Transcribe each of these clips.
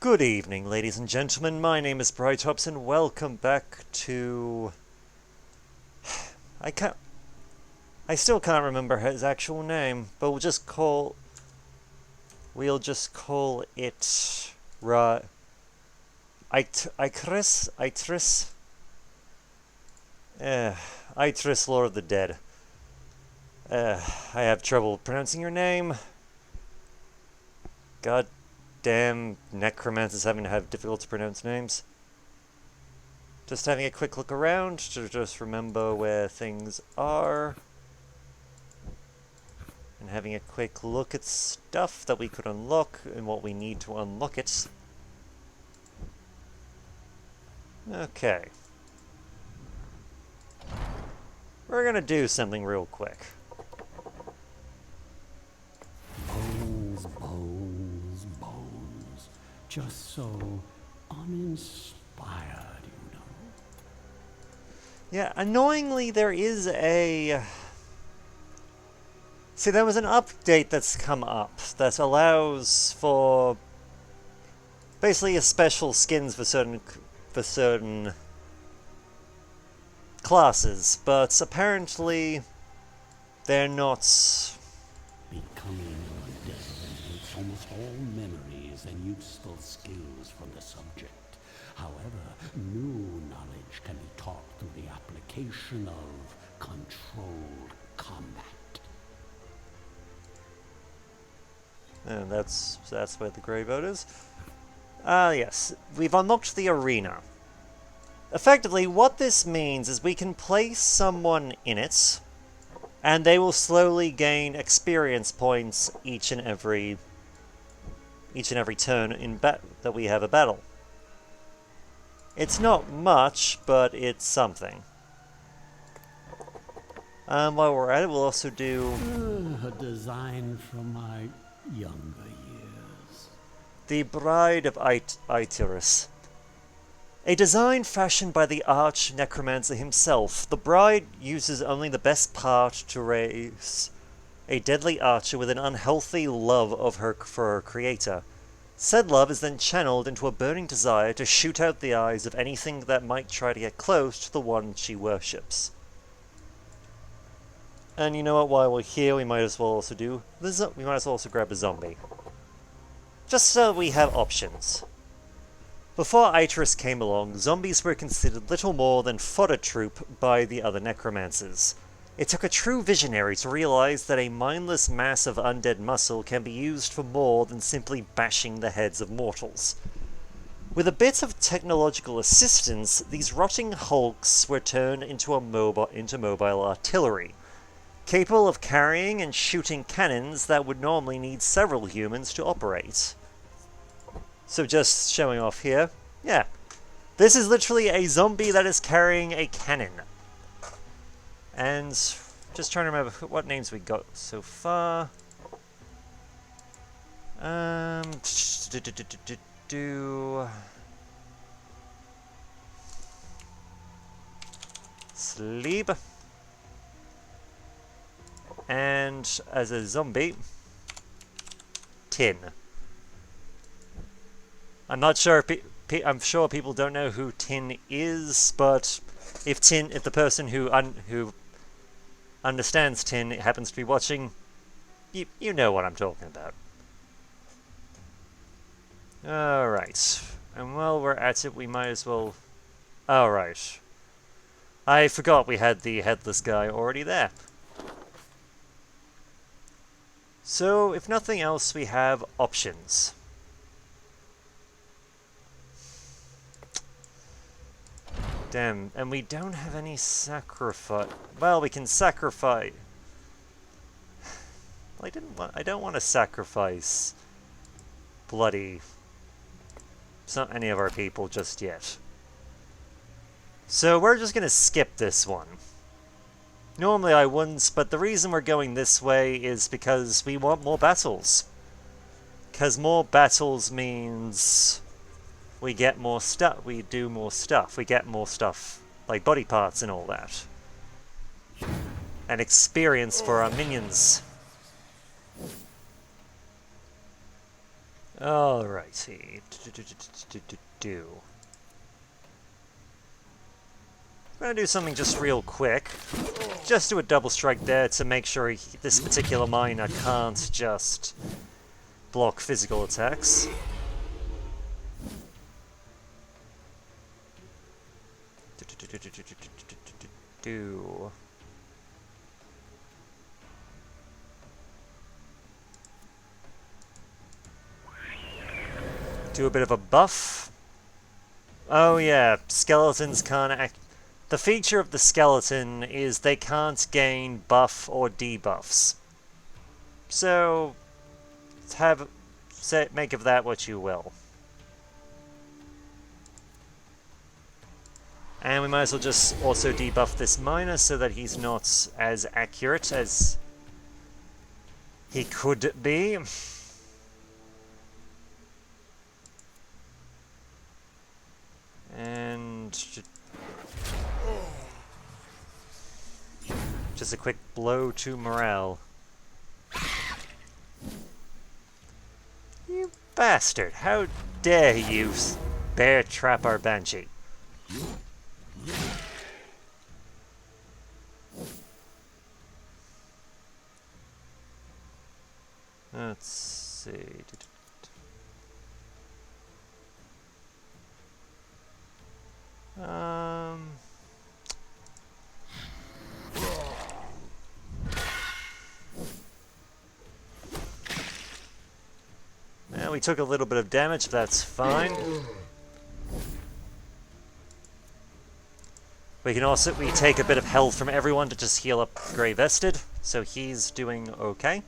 Good evening, ladies and gentlemen. My name is Iratus, and welcome back to... I can't... I still can't remember his actual name, but we'll just call it... Itris? Itris, Lord of the Dead. I have trouble pronouncing your name. God damn necromancers having to have difficult to pronounce names. Just having a quick look around to just remember where things are. And having a quick look at stuff that we could unlock and what we need to unlock it. Okay. We're gonna do something real quick. Bones, bones, bones. Just so uninspired, you know. Yeah, annoyingly there is a... See, there was an update that's come up that allows for basically a special skins for certain classes, but apparently they're not... Becoming undead eliminates almost all memories and useful skills from the subject. However, new knowledge can be taught through the application of controlled combat. And that's where the grey vote is. Yes. We've unlocked the arena. Effectively, what this means is we can place someone in it, and they will slowly gain experience points each and every turn that we have a battle. It's not much, but it's something. While we're at it, we'll also do... A design from my younger years. The Bride of Iratus. A design fashioned by the arch-necromancer himself, the bride uses only the best part to raise a deadly archer with an unhealthy love for her creator. Said love is then channeled into a burning desire to shoot out the eyes of anything that might try to get close to the one she worships. And you know what, while we're here, we might as well also grab a zombie. Just so we have options. Before Iratus came along, zombies were considered little more than fodder troop by the other necromancers. It took a true visionary to realize that a mindless mass of undead muscle can be used for more than simply bashing the heads of mortals. With a bit of technological assistance, these rotting hulks were turned into mobile artillery, capable of carrying and shooting cannons that would normally need several humans to operate. So just showing off here, yeah. This is literally a zombie that is carrying a cannon. And just trying to remember what names we got so far. Sleep. And as a zombie, Tin. I'm not sure. I'm sure people don't know who Tin is, but if the person who understands Tin happens to be watching, you know what I'm talking about. All right, and while we're at it, we might as well. All right, I forgot we had the headless guy already there. So, if nothing else, we have options. Damn, and we don't have any sacrifice. Well, we can sacrifice. I don't want to sacrifice bloody any of our people just yet. So we're just gonna skip this one. Normally I wouldn't, but the reason we're going this way is because we want more battles. Because more battles means we get more stuff, we do more stuff, we get more stuff, like body parts and all that. And experience for our minions. Alrighty. I'm gonna do something just real quick. Just do a double strike there to make sure this particular miner can't just block physical attacks. Do a bit of a buff. Oh yeah, skeletons can't act. The feature of the skeleton is they can't gain buff or debuffs. So, make of that what you will. And we might as well just also debuff this miner so that he's not as accurate as he could be. And just a quick blow to morale. You bastard! How dare you bear trap our banshee? Let's see. Well, we took a little bit of damage, but that's fine. We take a bit of health from everyone to just heal up Grey Vested, so he's doing okay.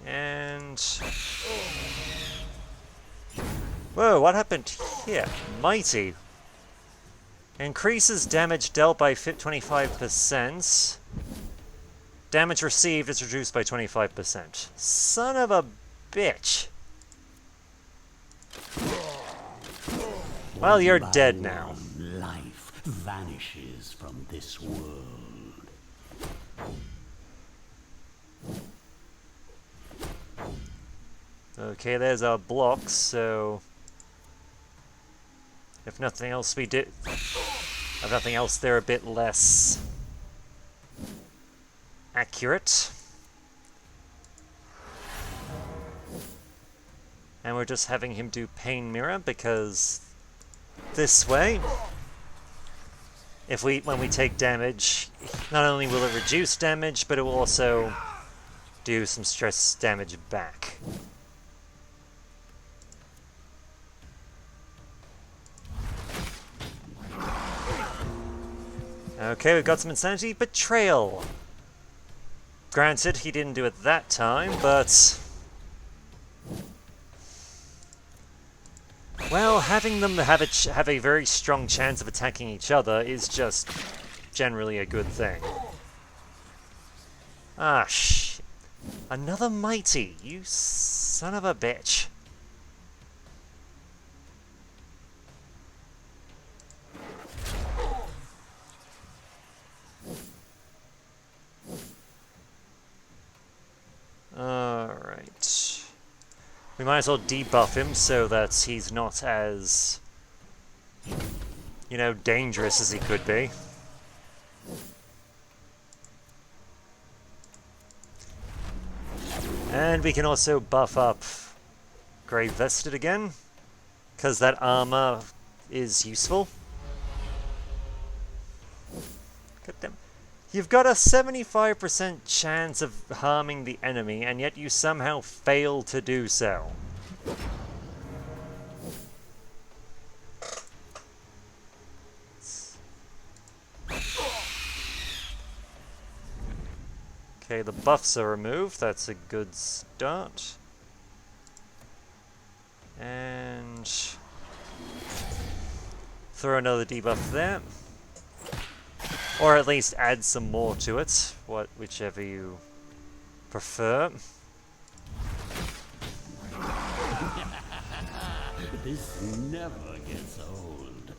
And... whoa, what happened here? Mighty. Increases damage dealt by 25%. Damage received is reduced by 25%. Son of a bitch. Well, you're dead now. Life vanishes from this world. Okay, there's our blocks, so... if nothing else if nothing else, they're a bit less accurate. And we're just having him do Pain Mirror, because this way, when we take damage, not only will it reduce damage, but it will also do some stress damage back. Okay, we've got some Insanity. Betrayal! Granted, he didn't do it that time, but... well, having them have a very strong chance of attacking each other is just generally a good thing. Ah, shit. Another Mighty, you son of a bitch. Alright. We might as well debuff him so that he's not as, you know, dangerous as he could be. And we can also buff up Grey Vested again, because that armor is useful. God damn. You've got a 75% chance of harming the enemy, and yet you somehow fail to do so. Okay, the buffs are removed. That's a good start. And... throw another debuff there. Or at least add some more to it, whichever you prefer. This never gets old.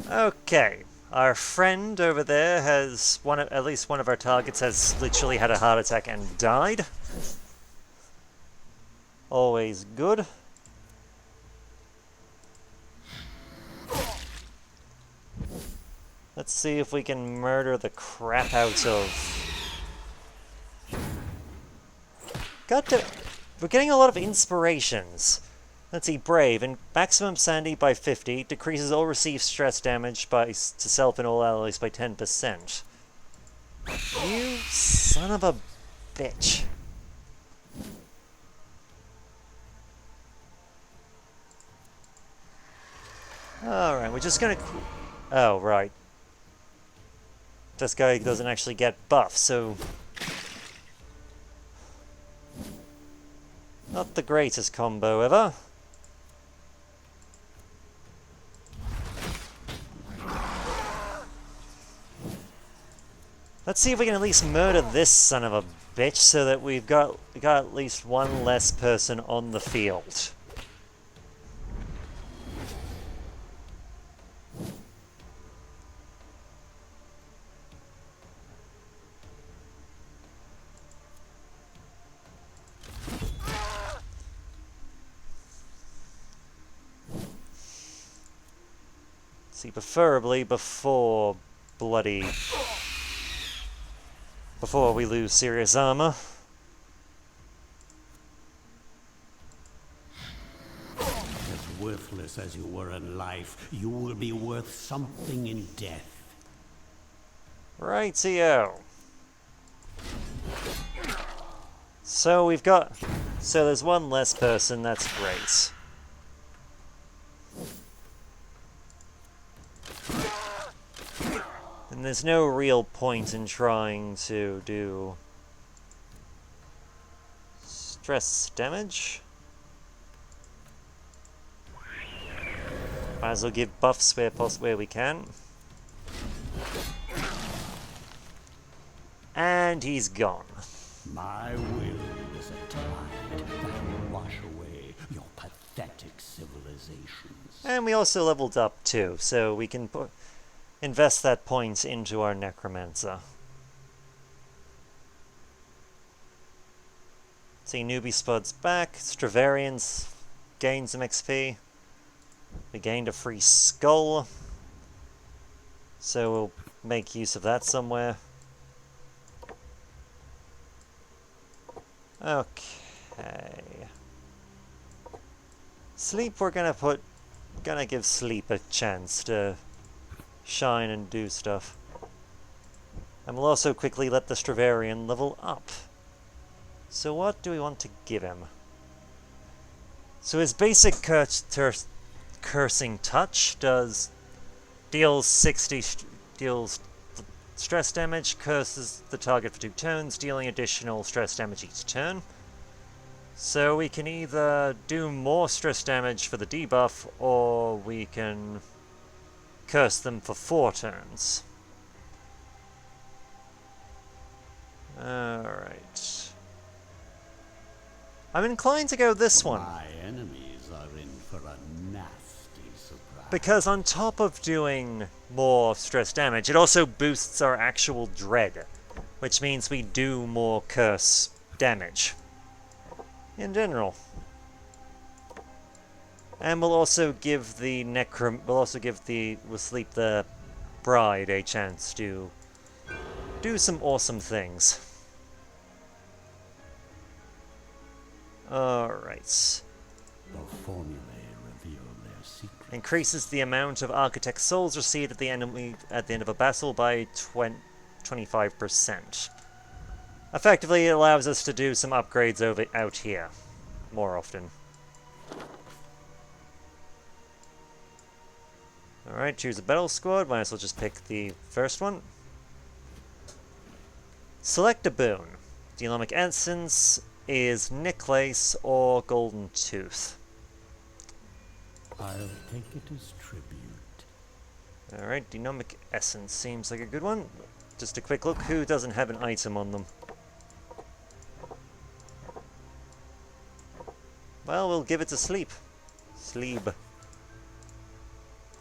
Okay, Our friend over there has at least one of our targets has literally had a heart attack and died. Always good. Let's see if we can murder the crap out of... We're getting a lot of inspirations. Let's see, Brave. And maximum sanity by 50. Decreases all received stress damage to self and all allies by 10%. You son of a bitch. Alright, we're just gonna... Oh, right. This guy doesn't actually get buff, so... Not the greatest combo ever. Let's see if we can at least murder this son of a bitch so that we got at least one less person on the field. See, preferably before we lose serious armor. As worthless as you were in life, you will be worth something in death. Rightio. So there's one less person, that's great. And there's no real point in trying to do stress damage. Might as well give buffs where we can. And he's gone. My will is a tide that will wash away your pathetic civilizations. And we also leveled up too, so we can invest that point into our Necromancer. See, Newbie Spud's back. Stravarians gained some XP. We gained a free skull. So we'll make use of that somewhere. Okay. Sleep, we're gonna give Sleep a chance to shine and do stuff. And we'll also quickly let the Stravarian level up. So what do we want to give him? So his basic Cursing Touch deals stress damage, curses the target for 2 turns, dealing additional stress damage each turn. So we can either do more stress damage for the debuff, or we can curse them for 4 turns. Alright. I'm inclined to go this one. My enemies are in for a nasty surprise. Because on top of doing more stress damage, it also boosts our actual dread, which means we do more curse damage in general. And we'll also give the Sleep the Bride a chance to do some awesome things. Alright. The formulae reveal their secret. Increases the amount of Architect souls received at the end of a battle by 25%. Effectively, it allows us to do some upgrades out here more often. Alright, choose a battle squad. Might as well just pick the first one. Select a boon. Genomic Essence is Necklace or Golden Tooth. I'll take it as tribute. Alright, Genomic Essence seems like a good one. Just a quick look, who doesn't have an item on them? Well, we'll give it to Sleep. Sleep.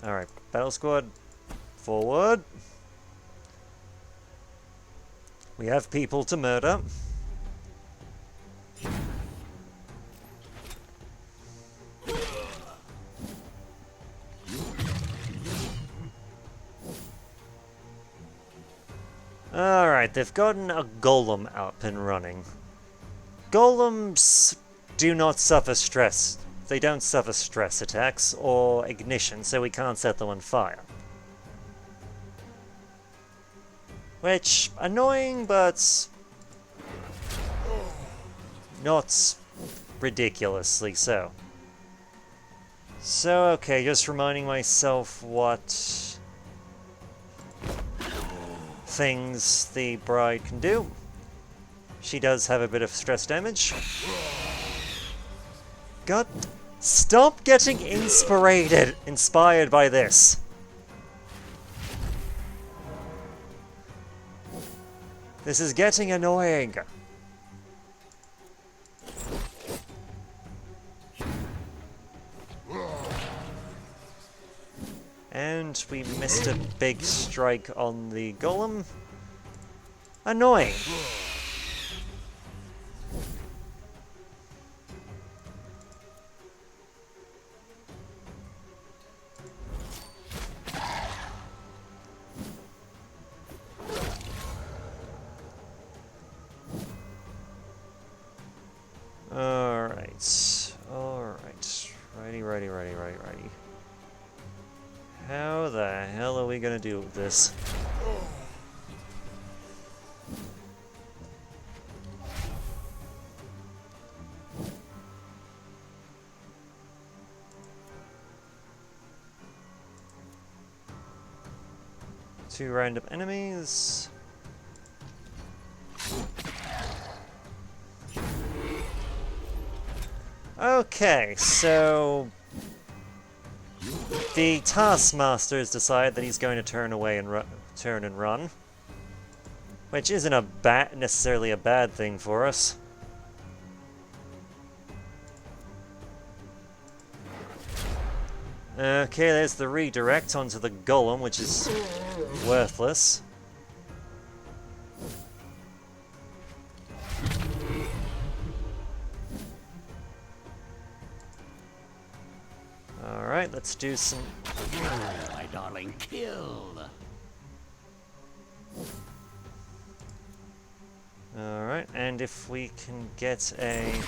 Alright, Battle Squad. Forward. We have people to murder. Alright, they've gotten a golem up and running. Golems do not suffer stress. They don't suffer stress attacks or ignition, so we can't set them on fire. Which, annoying, but not ridiculously so. So, okay, just reminding myself what things the bride can do. She does have a bit of stress damage. God, stop getting inspired by this. This is getting annoying. And we missed a big strike on the golem. Annoying. Alright. Righty. How the hell are we gonna deal with this? Two random enemies. Okay, so the Taskmaster has decided that he's going to turn away and turn and run, which isn't necessarily a bad thing for us. Okay, there's the redirect onto the golem, which is worthless. Alright, let's do some... My darling, kill! Alright, and if we can get a...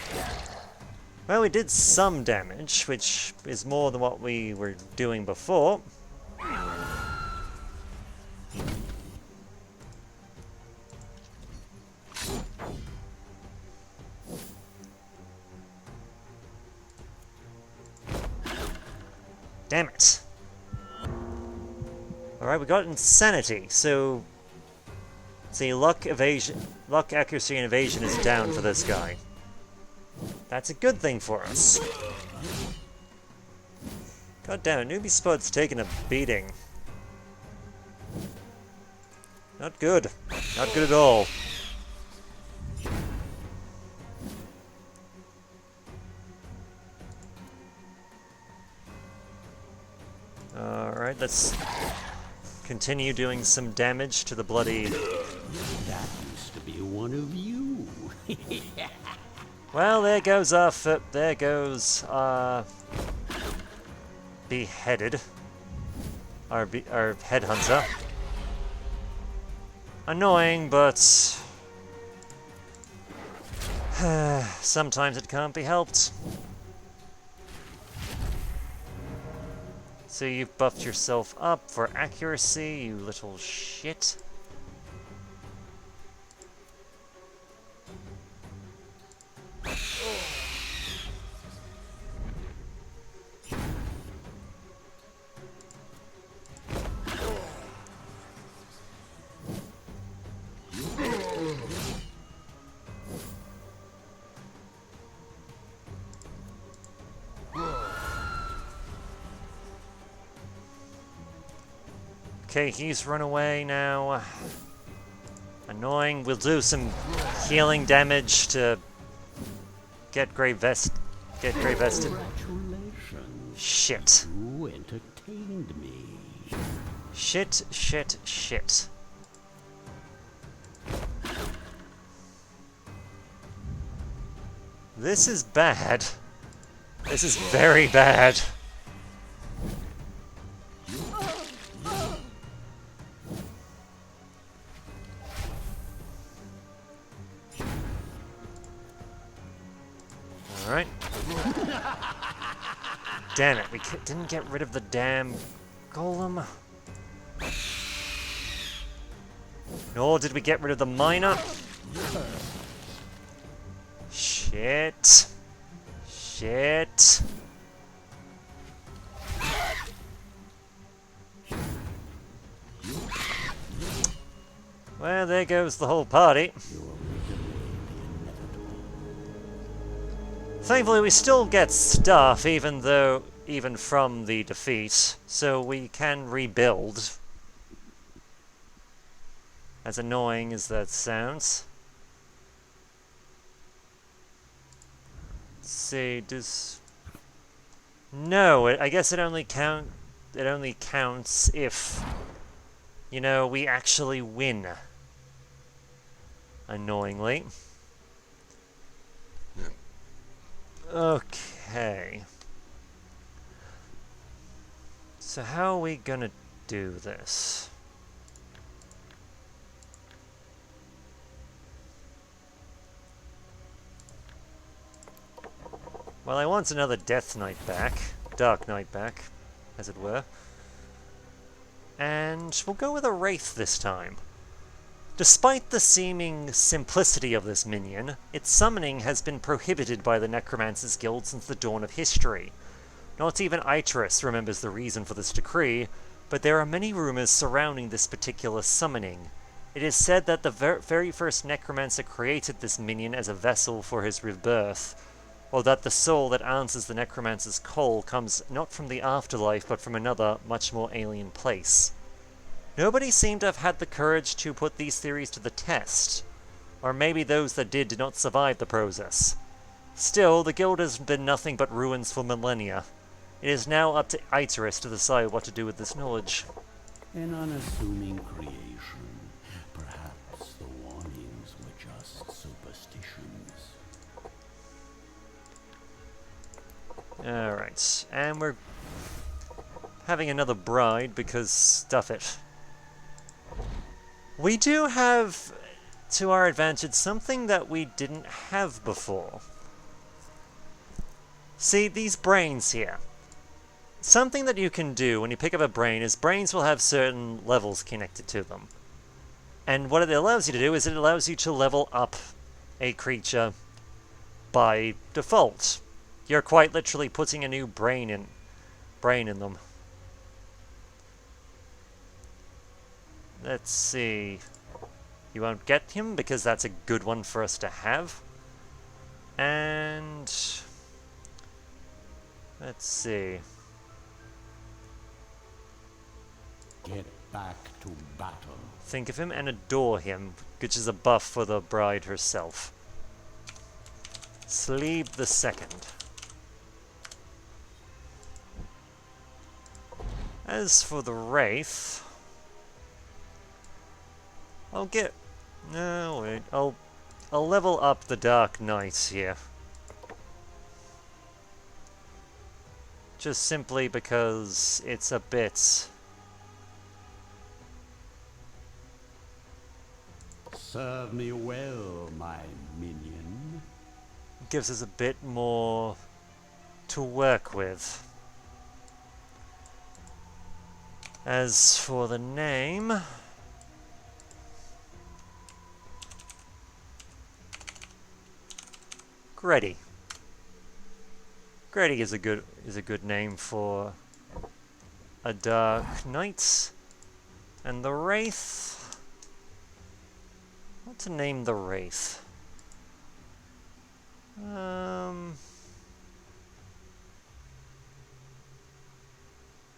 Well, we did some damage, which is more than what we were doing before. Damn it. Alright, we got Insanity, so... See, luck, accuracy, and evasion is down for this guy. That's a good thing for us. God damn it, Newbie Spud's taking a beating. Not good. Not good at all. Alright, let's continue doing some damage to the bloody... That used to be one of you. Well, there goes our foot. There goes our beheaded. Our headhunter. Annoying, but sometimes it can't be helped. So you've buffed yourself up for accuracy, you little shit. Okay, he's run away now. Annoying. We'll do some healing damage to get Grey Vested. Congratulations. Shit. You entertained me. Shit, shit, shit. This is bad. This is very bad. Alright. Damn it, we didn't get rid of the damn golem. Nor did we get rid of the miner. Shit. Shit. Well, there goes the whole party. Thankfully, we still get stuff, even from the defeat, so we can rebuild. As annoying as that sounds. Let's see, does... No, I guess it only counts if, you know, we actually win. Annoyingly. Okay. So how are we gonna do this? Well, I want another Death Knight back. Dark Knight back, as it were. And we'll go with a Wraith this time. Despite the seeming simplicity of this minion, its summoning has been prohibited by the Necromancer's Guild since the dawn of history. Not even Iratus remembers the reason for this decree, but there are many rumors surrounding this particular summoning. It is said that the very first Necromancer created this minion as a vessel for his rebirth, or that the soul that answers the Necromancer's call comes not from the afterlife but from another, much more alien place. Nobody seemed to have had the courage to put these theories to the test, or maybe those that did not survive the process. Still, the guild has been nothing but ruins for millennia. It is now up to Iratus to decide what to do with this knowledge. An unassuming creation. Perhaps the warnings were just superstitions. Alright, and we're having another bride because stuff it. We do have, to our advantage, something that we didn't have before. See, these brains here. Something that you can do when you pick up a brain is brains will have certain levels connected to them. And what it allows you to do is it allows you to level up a creature by default. You're quite literally putting a new brain in them. Let's see. You won't get him because that's a good one for us to have. And let's see. Get back to battle. Think of him and adore him, which is a buff for the bride herself. Sleep the second. As for the Wraith, I'll get... No, wait. I'll level up the Dark Knight here. Just simply because it's a bit... Serve me well, my minion. gives us a bit more to work with. As for the name... Greddy. Greddy is a good name for a Dark Knight. And the Wraith... What to name the Wraith?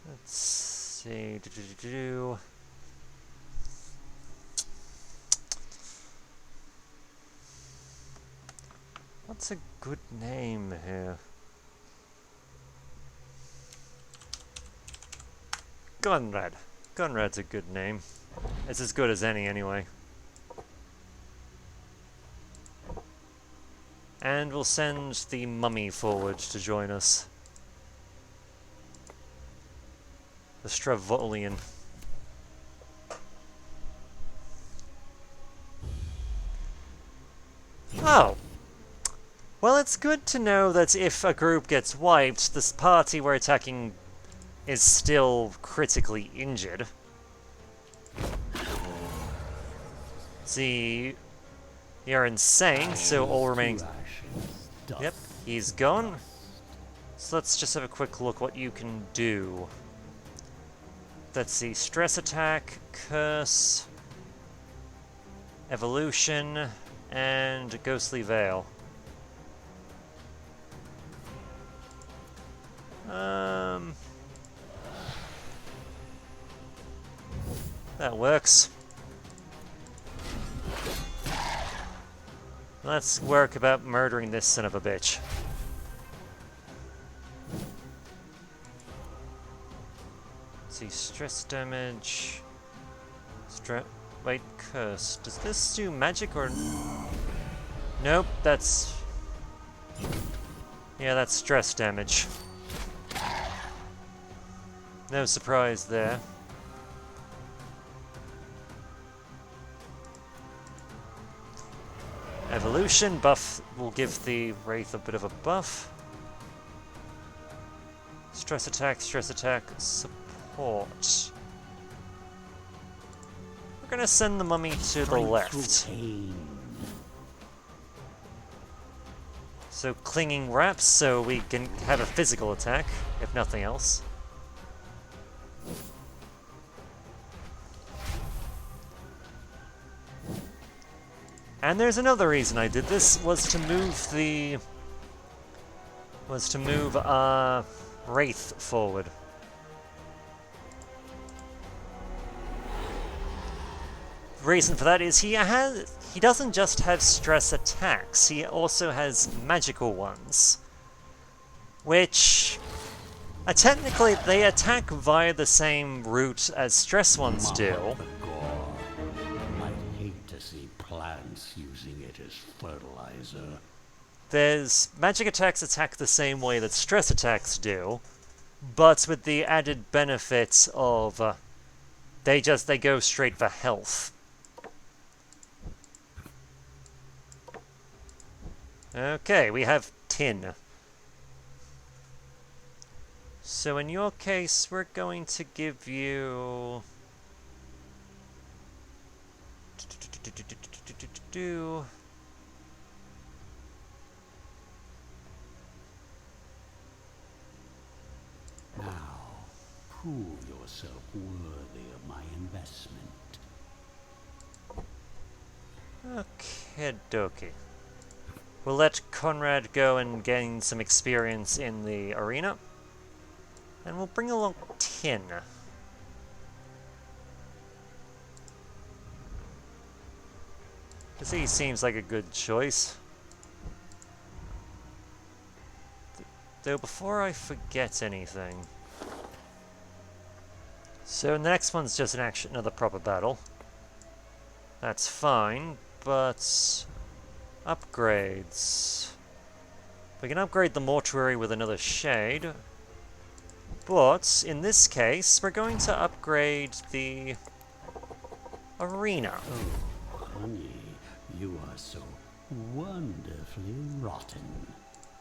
Let's see... What's a good name here? Gunrad. Conrad's a good name. It's as good as any, anyway. And we'll send the mummy forward to join us. The Stravolian. Oh! Well, it's good to know that if a group gets wiped, this party we're attacking is still critically injured. See, you're insane, so all remaining... Yep, he's gone. So let's just have a quick look what you can do. Let's see, stress attack, curse, evolution, and ghostly veil. That works. Let's work about murdering this son of a bitch. Let's see, stress damage. Wait, curse. Does this do magic or... Nope, that's... Yeah, that's stress damage. No surprise there. Evolution buff will give the Wraith a bit of a buff. Stress attack, support. We're gonna send the mummy to the left. So clinging wraps, so we can have a physical attack, if nothing else. And there's another reason I did this, was to move Wraith forward. The reason for that is he doesn't just have stress attacks, he also has magical ones. Which technically they attack via the same route as stress ones do. Plants using it as fertilizer. There's magic attacks attack the same way that stress attacks do, but with the added benefit of they go straight for health. Okay, we have tin. So in your case, we're going to give you... Now, prove yourself worthy of my investment. Okay, dokie. We'll let Conrad go and gain some experience in the arena. And we'll bring along tin. Because he seems like a good choice. Though before I forget anything... So the next one's just another proper battle. That's fine, but... Upgrades... We can upgrade the mortuary with another shade. But, in this case, we're going to upgrade the... arena. Oh, honey. You are so wonderfully rotten.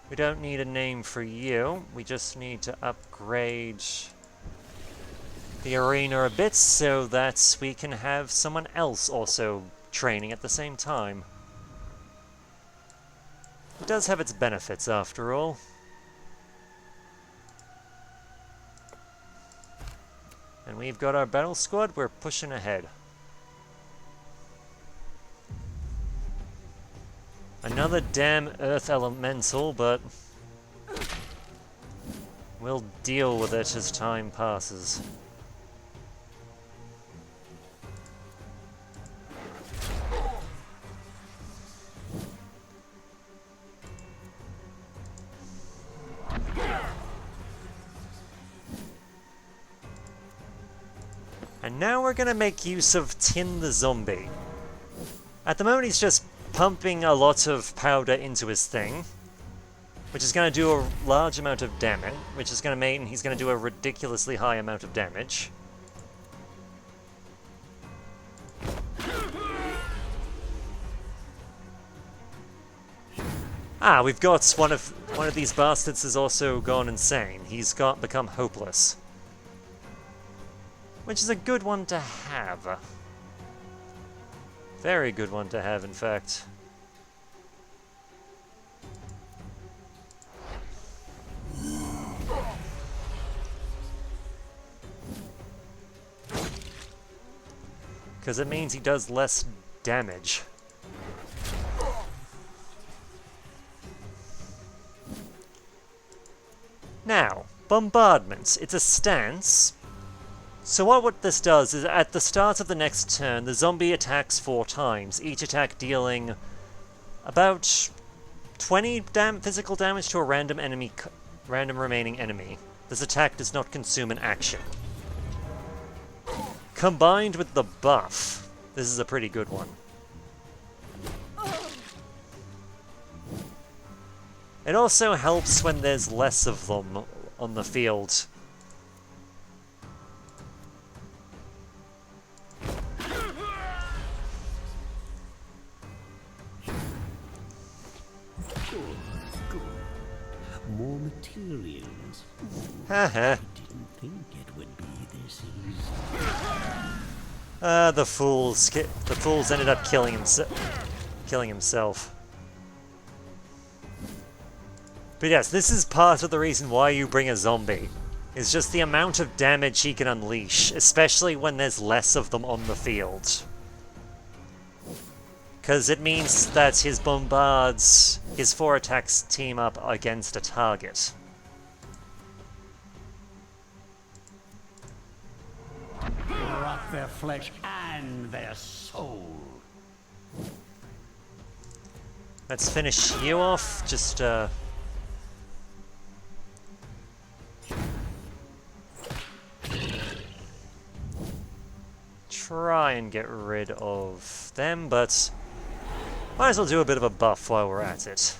We don't need a name for you. We just need to upgrade the arena a bit so that we can have someone else also training at the same time. It does have its benefits, after all. And we've got our battle squad. We're pushing ahead. Another damn earth elemental, but we'll deal with it as time passes. And now we're gonna make use of Tin the Zombie. At the moment he's just pumping a lot of powder into his thing, which is gonna do a large amount of damage, which is gonna mean he's gonna do a ridiculously high amount of damage. Ah, we've got one of these bastards has also gone insane. He's become hopeless. Which is a good one to have. Very good one to have, in fact. Because it means he does less damage. Now, bombardment. It's a stance. So what this does is at the start of the next turn, the zombie attacks 4 times, each attack dealing about 20 physical damage to a random remaining enemy. This attack does not consume an action. Combined with the buff, this is a pretty good one. It also helps when there's less of them on the field. More materials. Haha. Didn't think it would be this easy. The fools ended up killing himself. But yes, this is part of the reason why you bring a zombie. Is just the amount of damage he can unleash, especially when there's less of them on the field. Because it means that his 4 attacks team up against a target. Rot their flesh and their soul. Let's finish you off. Just, try and get rid of them, but might as well do a bit of a buff while we're at it.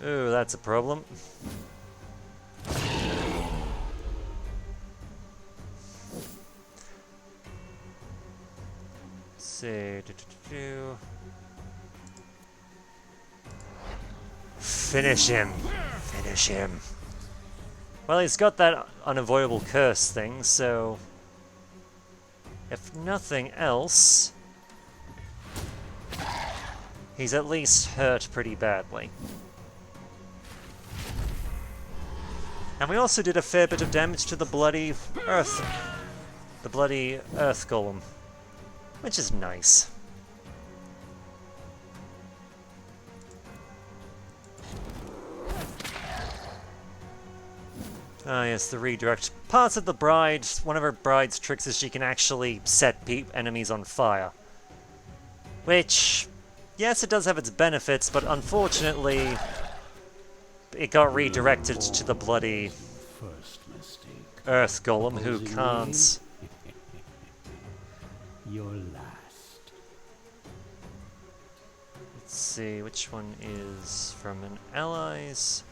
Ooh, that's a problem. Let's see. Finish him. Finish him. Well, he's got that unavoidable curse thing, so if nothing else, he's at least hurt pretty badly. And we also did a fair bit of damage to the bloody earth golem, which is nice. Ah, yes, the redirect. Part of the bride, one of her bride's tricks is she can actually set enemies on fire. Which, yes, it does have its benefits, but unfortunately, it got redirected to the bloody First mistake. earth golem who can't. Your last. Let's see, which one is from an allies?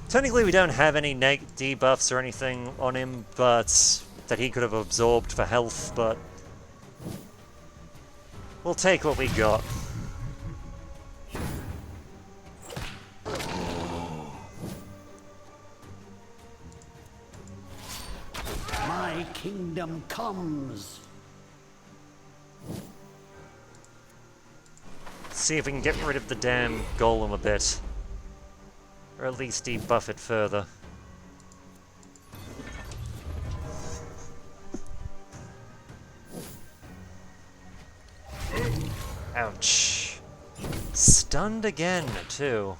Technically, we don't have any debuffs or anything on him, but that he could have absorbed for health, but we'll take what we got. My kingdom comes. See if we can get rid of the damn golem a bit. Or at least debuff it further. Ouch. Stunned again, too.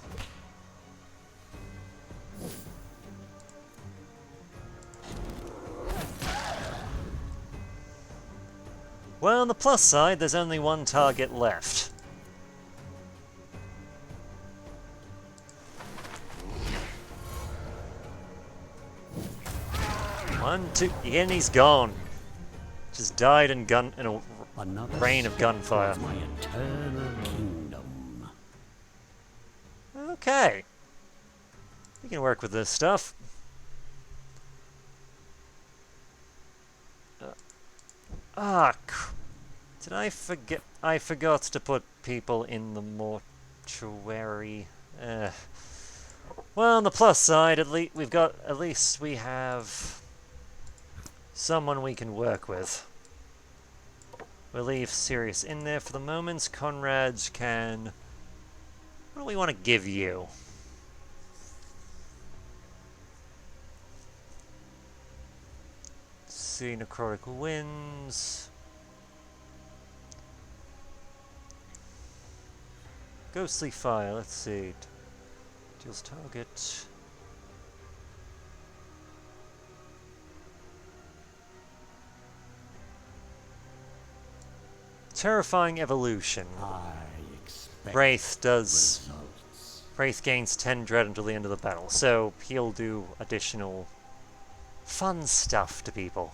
Well, on the plus side, there's only one target left. 1, 2, and he's gone. Just died in a Another rain of gunfire. my eternal kingdom. Okay. We can work with this stuff. Did I forget? I forgot to put people in the mortuary. Well, on the plus side, at least we have someone we can work with. We'll leave Sirius in there for the moment. Conrad can... What do we want to give you? Let's see, Necrotic Winds. Ghostly Fire, let's see. Deals target. Terrifying Evolution. I expect Wraith does... results. Wraith gains 10 dread until the end of the battle, so he'll do additional fun stuff to people.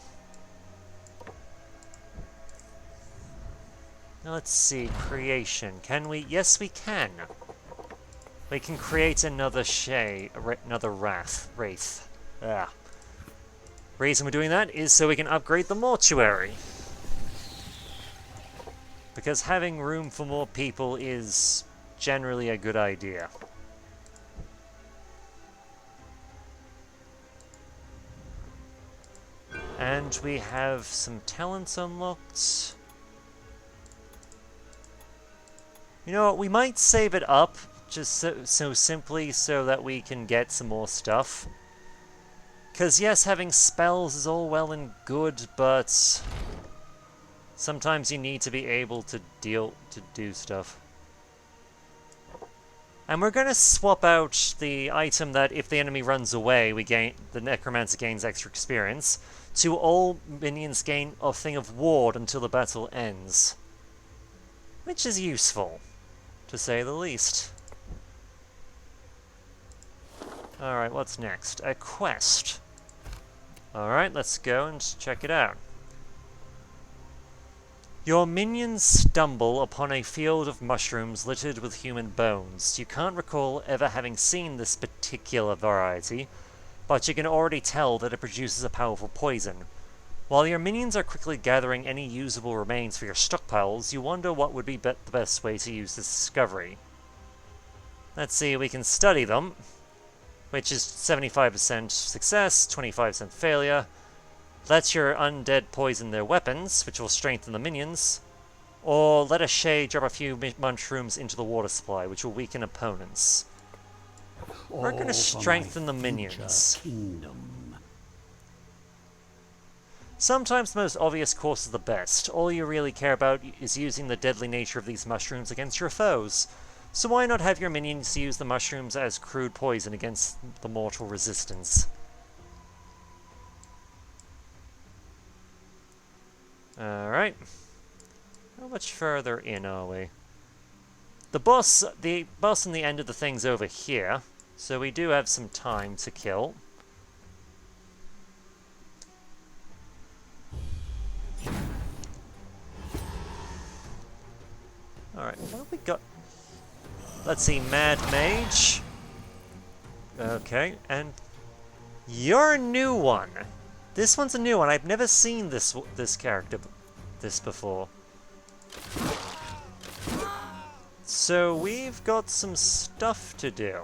Now let's see, creation. Can we? Yes, we can. We can create another another Wraith. Reason we're doing that is so we can upgrade the mortuary. Because having room for more people is generally a good idea. And we have some talents unlocked. You know what, we might save it up, just so simply so that we can get some more stuff. Because yes, having spells is all well and good, but sometimes you need to be able to do stuff. And we're going to swap out the item that if the enemy runs away, the Necromancer gains extra experience, to all minions gain a thing of ward until the battle ends. Which is useful, to say the least. Alright, what's next? A quest. Alright, let's go and check it out. Your minions stumble upon a field of mushrooms littered with human bones. You can't recall ever having seen this particular variety, but you can already tell that it produces a powerful poison. While your minions are quickly gathering any usable remains for your stockpiles, you wonder what would be the best way to use this discovery. Let's see, we can study them, which is 75% success, 25% failure. Let your undead poison their weapons, which will strengthen the minions. Or let a shade drop a few mushrooms into the water supply, which will weaken opponents. We're going to strengthen the minions. Kingdom. Sometimes the most obvious course is the best. All you really care about is using the deadly nature of these mushrooms against your foes. So why not have your minions use the mushrooms as crude poison against the mortal resistance? Alright. How much further in are we? The boss and the end of the thing's over here, so we do have some time to kill. Alright, what have we got? Let's see, Mad Mage. Okay, and you're a new one. This one's a new one. I've never seen this character before. So we've got some stuff to do.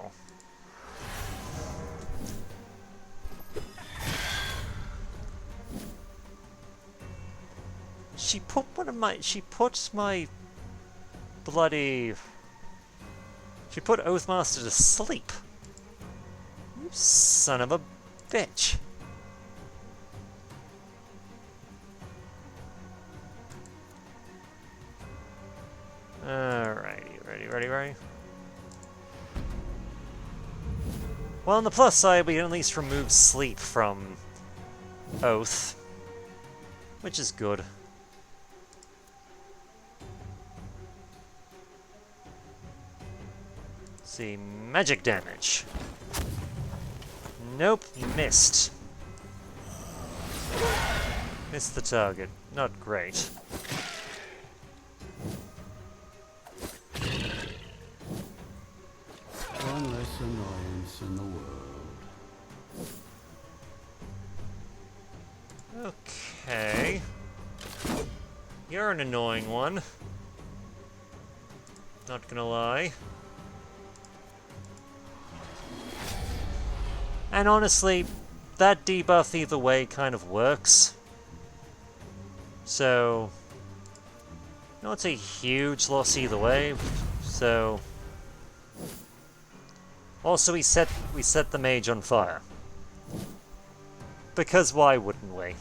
She put my bloody... She put Oathmaster to sleep. You son of a bitch. Alrighty, ready. Well, on the plus side, we can at least remove sleep from Oath, which is good. Let's see, magic damage. Nope, missed. Missed the target. Not great. One less annoyance in the world. Okay. You're an annoying one. Not gonna lie. And honestly, that debuff either way kind of works. So, not a huge loss either way. So, also we set the mage on fire. Because why wouldn't we?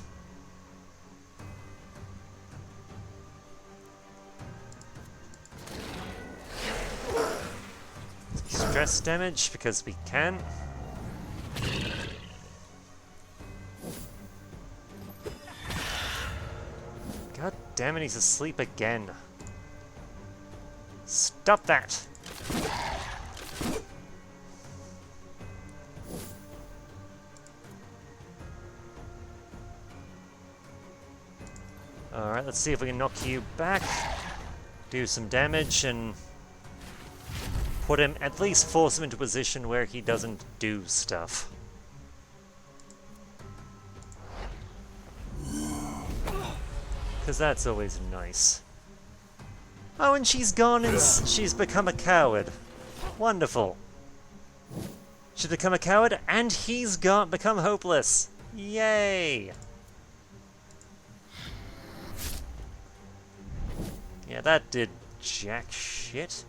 Stress damage because we can. God damn it, he's asleep again. Stop that! Alright, let's see if we can knock you back. Do some damage and put him, at least force him into a position where he doesn't do stuff. Because that's always nice. Oh, and she's gone and she's become a coward. Wonderful. She's become a coward and he's become hopeless. Yay! Yeah, that did jack shit.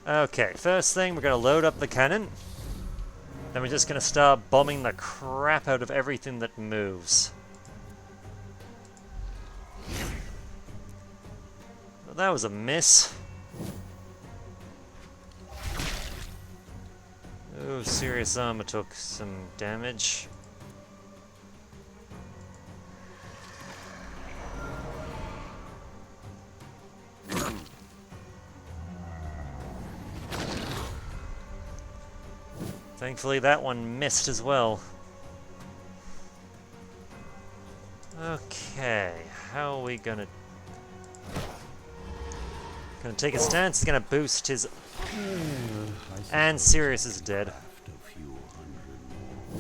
Okay, first thing, we're gonna load up the cannon. Then we're just gonna start bombing the crap out of everything that moves. Well, that was a miss. Oh, serious armor took some damage. Thankfully that one missed as well. Okay, how are we gonna take a stance? He's gonna boost his... And Sirius is dead.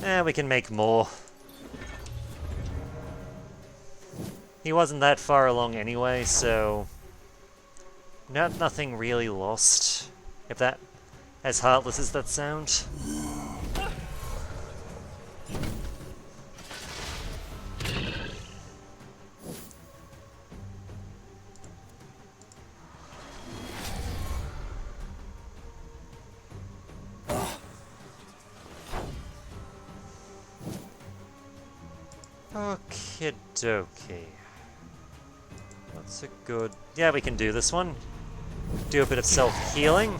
We can make more. He wasn't that far along anyway, so... Nothing really lost. If that... As heartless as that sound. Okie dokie. That's a good... Yeah, we can do this one. Do a bit of self-healing.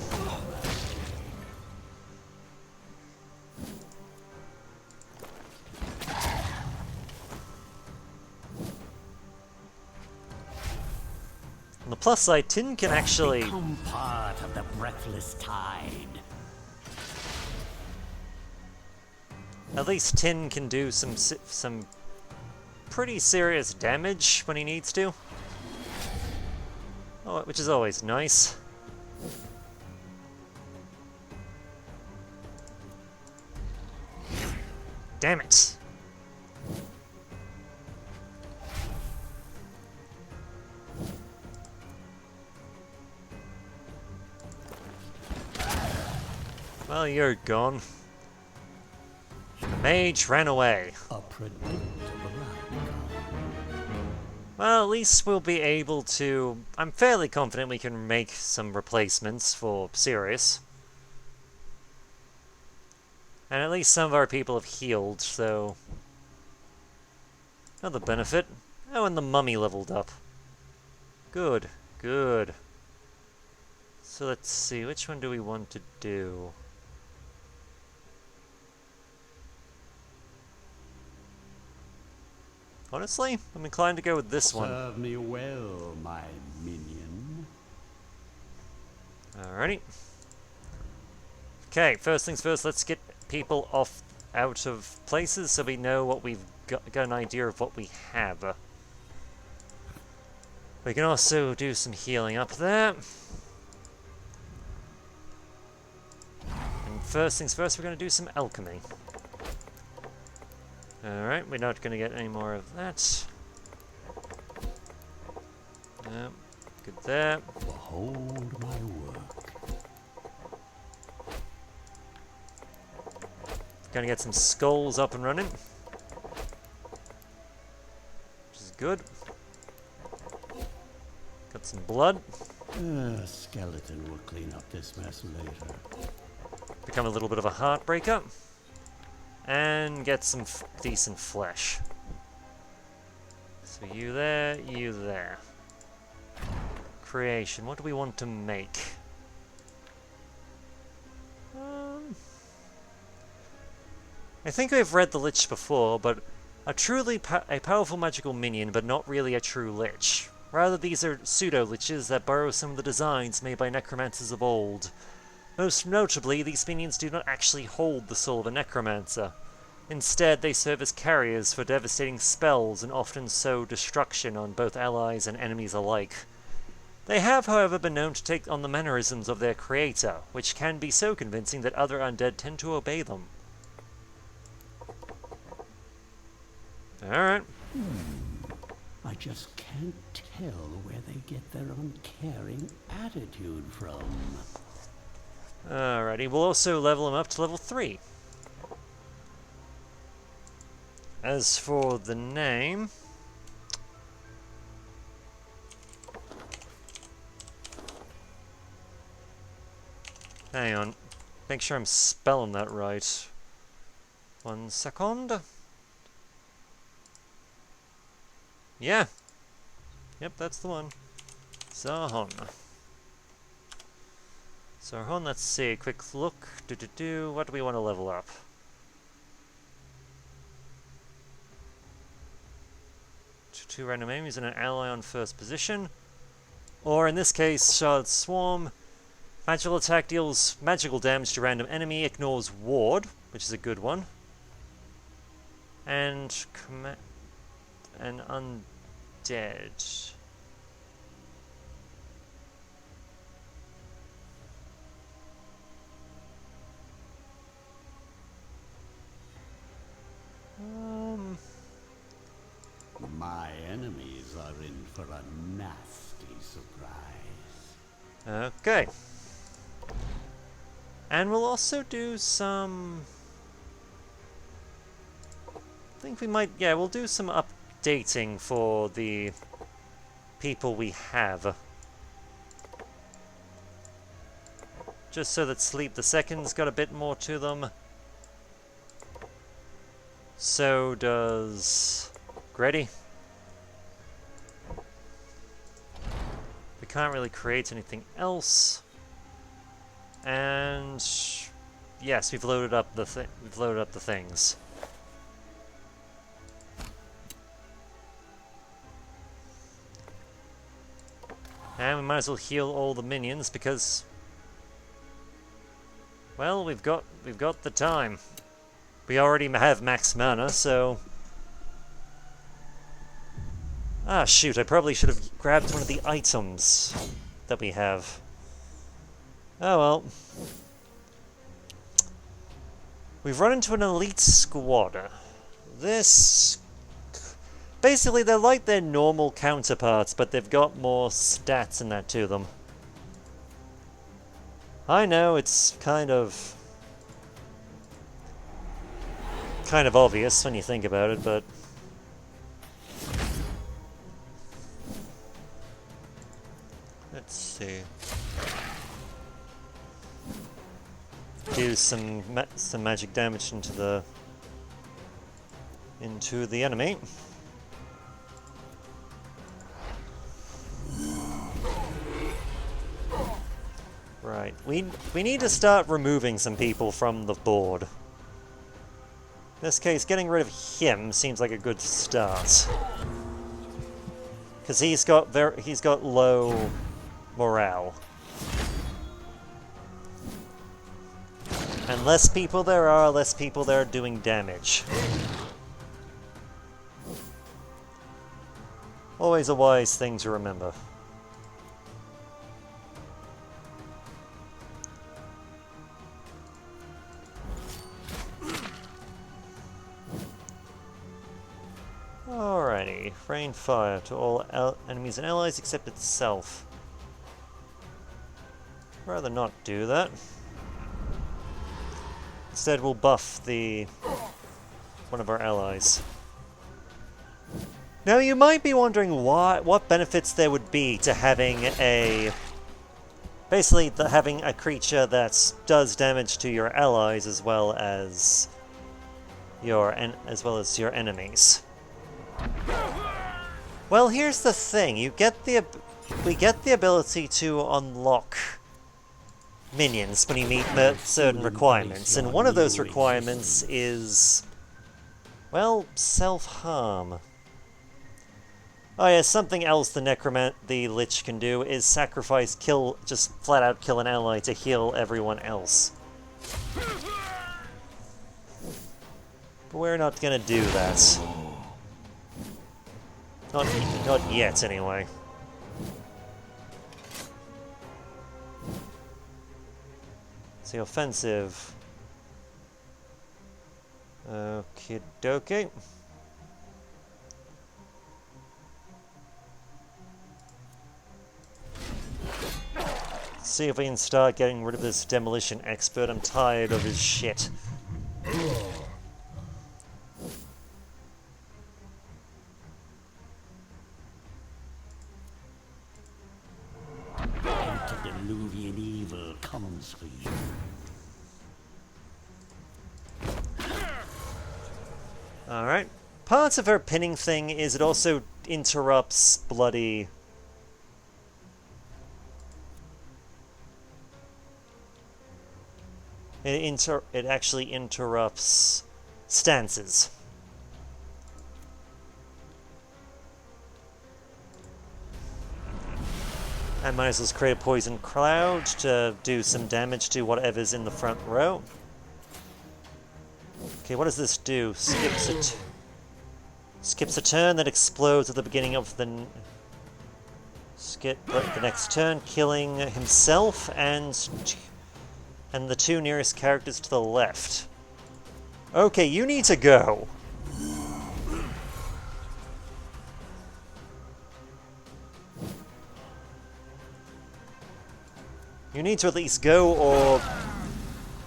On the plus side, Tin can actually... Become part of the breathless tide. At least Tin can do some pretty serious damage when he needs to. Oh, which is always nice. Damn it! Well, you're gone. The mage ran away. A predictable outcome. Well, at least we'll be able to... I'm fairly confident we can make some replacements for Sirius. And at least some of our people have healed, so... Another benefit. Oh, and the mummy leveled up. Good, good. So let's see, which one do we want to do? Honestly, I'm inclined to go with this one. Serve me well, my minion. Alrighty. Okay, first things first, let's get people out of places so we know what we've got an idea of what we have. We can also do some healing up there. And first things first, we're going to do some alchemy. Alright, we're not going to get any more of that. Yep, good there. Behold my work. Gonna get some skulls up and running. Which is good. Got some blood. Skeleton will clean up this mess later. Become a little bit of a heartbreaker. And get some decent flesh. So you there, you there. Creation, what do we want to make? I think I've read the Lich before, but a truly a powerful magical minion, but not really a true Lich. Rather, these are pseudo-Liches that borrow some of the designs made by necromancers of old. Most notably, these minions do not actually hold the soul of a necromancer. Instead, they serve as carriers for devastating spells and often sow destruction on both allies and enemies alike. They have, however, been known to take on the mannerisms of their creator, which can be so convincing that other undead tend to obey them. Alright. I just can't tell where they get their uncaring attitude from. Alrighty, we'll also level him up to level 3. As for the name... Hang on. Make sure I'm spelling that right. 1 second. Yeah. Yep, that's the one. Sahon. Sahon, let's see. A quick look. What do we want to level up? Two random enemies and an ally on first position. Or in this case, Shard Swarm. Magical attack deals magical damage to random enemy, ignores ward, which is a good one. And an undead. My enemies are in for a nasty surprise. Okay. And we'll also do some... I think we might... Yeah, we'll do some updating for the people we have. Just so that Sleep the Second's got a bit more to them. So does... Grady. We can't really create anything else. And yes, we've loaded up the things. And we might as well heal all the minions because, well, we've got the time. We already have max mana, so. Ah, shoot, I probably should have grabbed one of the items that we have. Oh well. We've run into an elite squad. This... Basically, they're like their normal counterparts, but they've got more stats and that to them. I know, it's kind of obvious when you think about it, but... Let's see. Do some magic damage into the enemy. Right. We need to start removing some people from the board. In this case, getting rid of him seems like a good start. Because he's got low morale. And less people there are, less people there are doing damage. Always a wise thing to remember. Alrighty, rain fire to all enemies and allies except itself. Rather not do that. Instead, we'll buff one of our allies. Now, you might be wondering what benefits there would be to having basically having a creature that does damage to your allies as well as your enemies. Well, here's the thing: we get the ability to unlock minions when you meet certain requirements, and one of those requirements is, well, self-harm. Oh yeah, something else the Lich can do is just flat out kill an ally to heal everyone else. But we're not gonna do that. Not yet, anyway. The offensive. Okie dokie. See if we can start getting rid of this demolition expert. I'm tired of his shit. Antediluvian evil comes for you. Alright. Part of her pinning thing is it also interrupts bloody... It actually interrupts stances. I might as well create a poison cloud to do some damage to whatever's in the front row. Okay, what does this do? Skips a turn that explodes at the beginning of the next turn, killing himself and the two nearest characters to the left. Okay, you need to go. You need to at least go or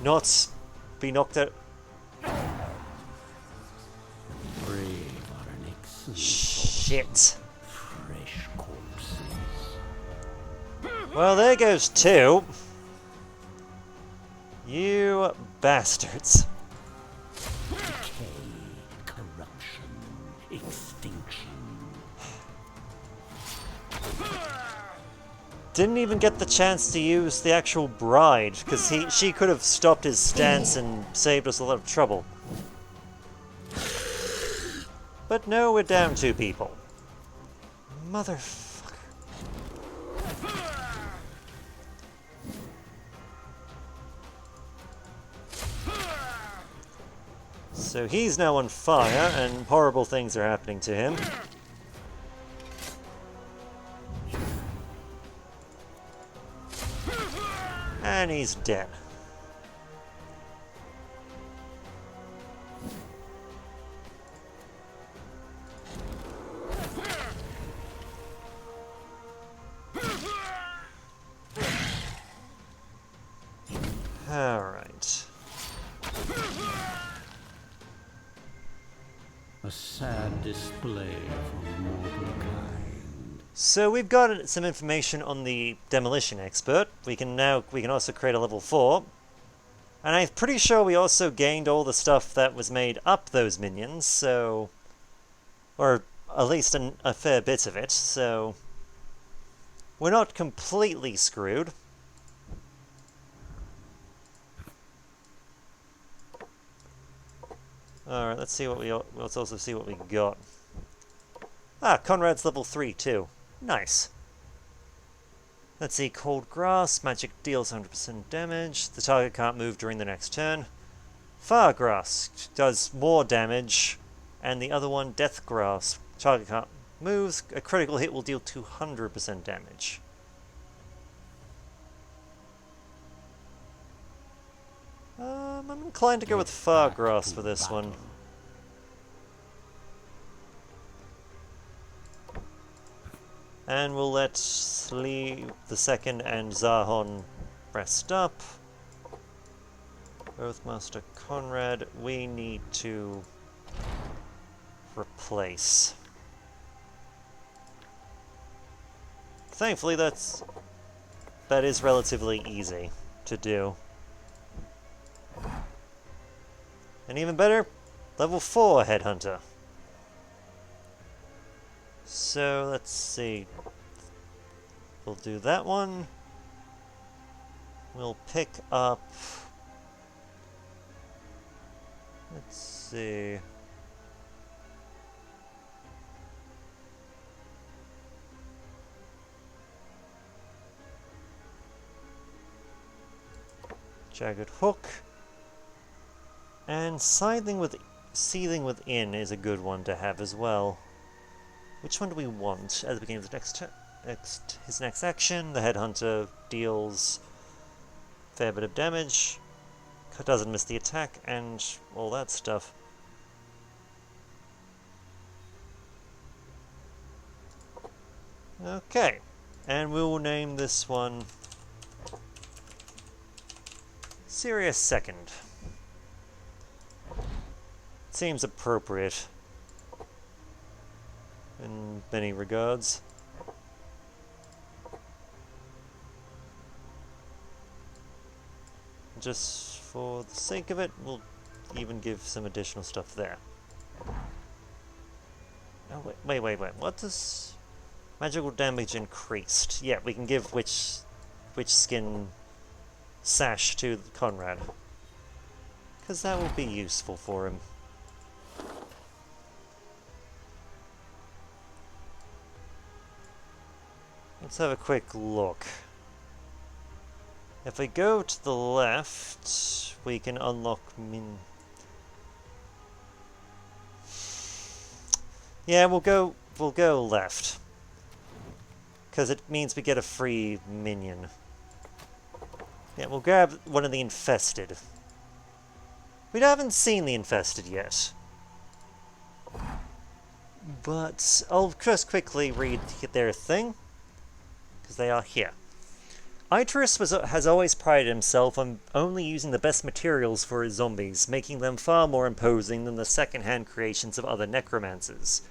not be knocked out. Shit. Fresh corpses. Well, there goes two. You bastards. Decay, corruption, extinction. Didn't even get the chance to use the actual bride, because she could have stopped his stance and saved us a lot of trouble. But no, we're down two people. Motherfucker. So he's now on fire, and horrible things are happening to him. And he's dead. Alright. A sad display from mortal kind. So we've got some information on the demolition expert. We can also create a level 4. And I'm pretty sure we also gained all the stuff that was made up those minions, so... Or at least a fair bit of it, so... We're not completely screwed. Alright, let's also see what we got. Ah, Conrad's level 3 too. Nice. Let's see, Cold Grass, magic deals 100% damage. The target can't move during the next turn. Fire Grass does more damage, and the other one, Death Grass, target can't move. A critical hit will deal 200% damage. I'm inclined to go with Fire Grass for this one. And we'll let Sleep the Second and Zahon rest up. Earthmaster Conrad, we need to replace. Thankfully, that is relatively easy to do. And even better, level 4 Headhunter. So, let's see. We'll do that one. We'll pick up... Let's see... Jagged Hook. And Seething Within is a good one to have as well. Which one do we want at the beginning of the his next action? The Headhunter deals a fair bit of damage, doesn't miss the attack, and all that stuff. Okay, and we will name this one Sirius Second. Seems appropriate in many regards. Just for the sake of it, we'll even give some additional stuff there. Oh, wait, what does magical damage increased? Yeah, we can give witch skin sash to Conrad, because that will be useful for him. Let's have a quick look. If we go to the left, we can unlock Yeah, we'll go left, because it means we get a free minion. Yeah, we'll grab one of the infested. We haven't seen the infested yet. But I'll just quickly read their thing, because they are here. Iratus has always prided himself on only using the best materials for his zombies, making them far more imposing than the second-hand creations of other necromancers.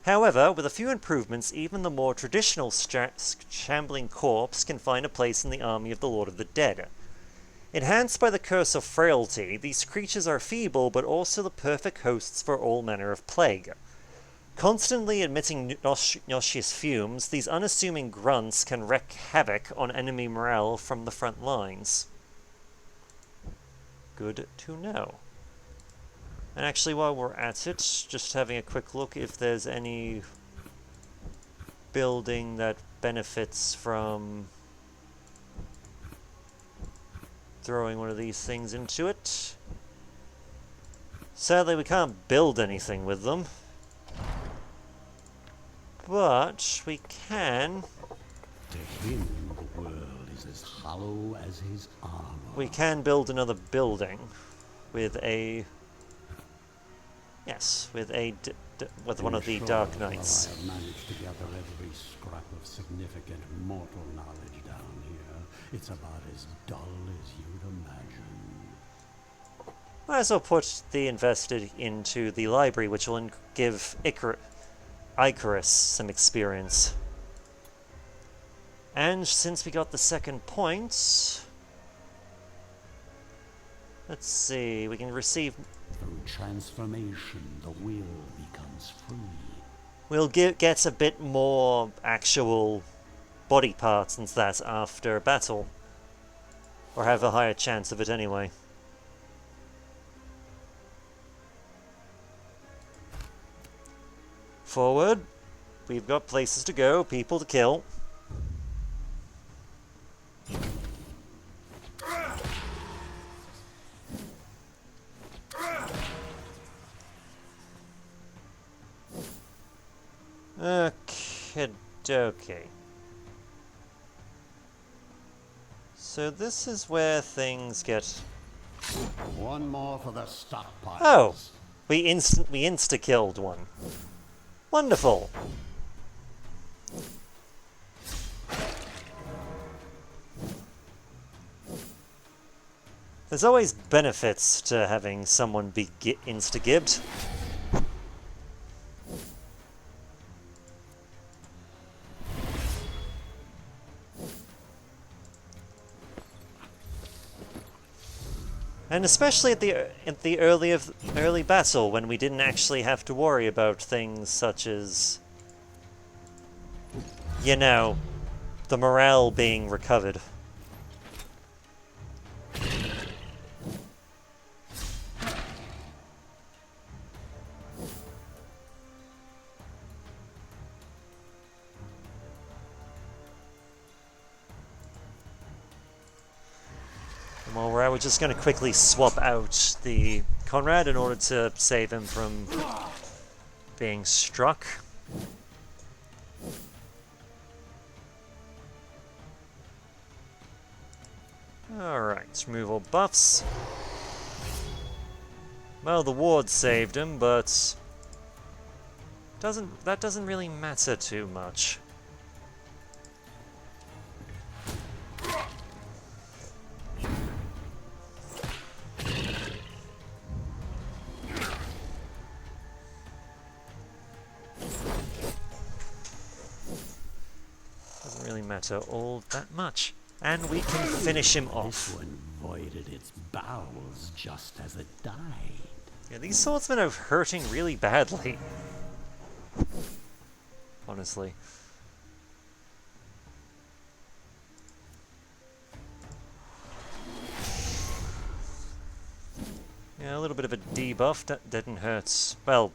However, with a few improvements, even the more traditional shambling corpse can find a place in the army of the Lord of the Dead. Enhanced by the curse of frailty, these creatures are feeble but also the perfect hosts for all manner of plague. Constantly emitting nauseous fumes, these unassuming grunts can wreak havoc on enemy morale from the front lines. Good to know. And actually, while we're at it, just having a quick look if there's any building that benefits from throwing one of these things into it. Sadly, we can't build anything with them. But we can... To him, the world is as hollow as his armor. We can build another building with a... Yes, with one of the Dark Knights. I have managed to gather every scrap of significant mortal knowledge down here. It's about as dull as you'd imagine. Might as well put the invested into the library, which will give Iratus some experience. And since we got the second point, let's see, we can receive... Through transformation, the will becomes free. We'll get a bit more actual body parts and that after battle. Or have a higher chance of it anyway. Forward. We've got places to go, people to kill. Okay. So this is where things get... One more for the stockpiles. Oh! We insta-killed one. Wonderful! There's always benefits to having someone be insta-gibbed. And especially at the early battle, when we didn't actually have to worry about things such as, you know, the morale being recovered. Well, we're just going to quickly swap out the Conrad in order to save him from being struck. Alright, let's remove all buffs. Well, the ward saved him, but that doesn't really matter too much. Doesn't really matter all that much. And we can finish him off. This one voided its bowels just as it died. Yeah, these swordsmen are hurting really badly. Honestly. Yeah, a little bit of a debuff. That didn't hurt. Well,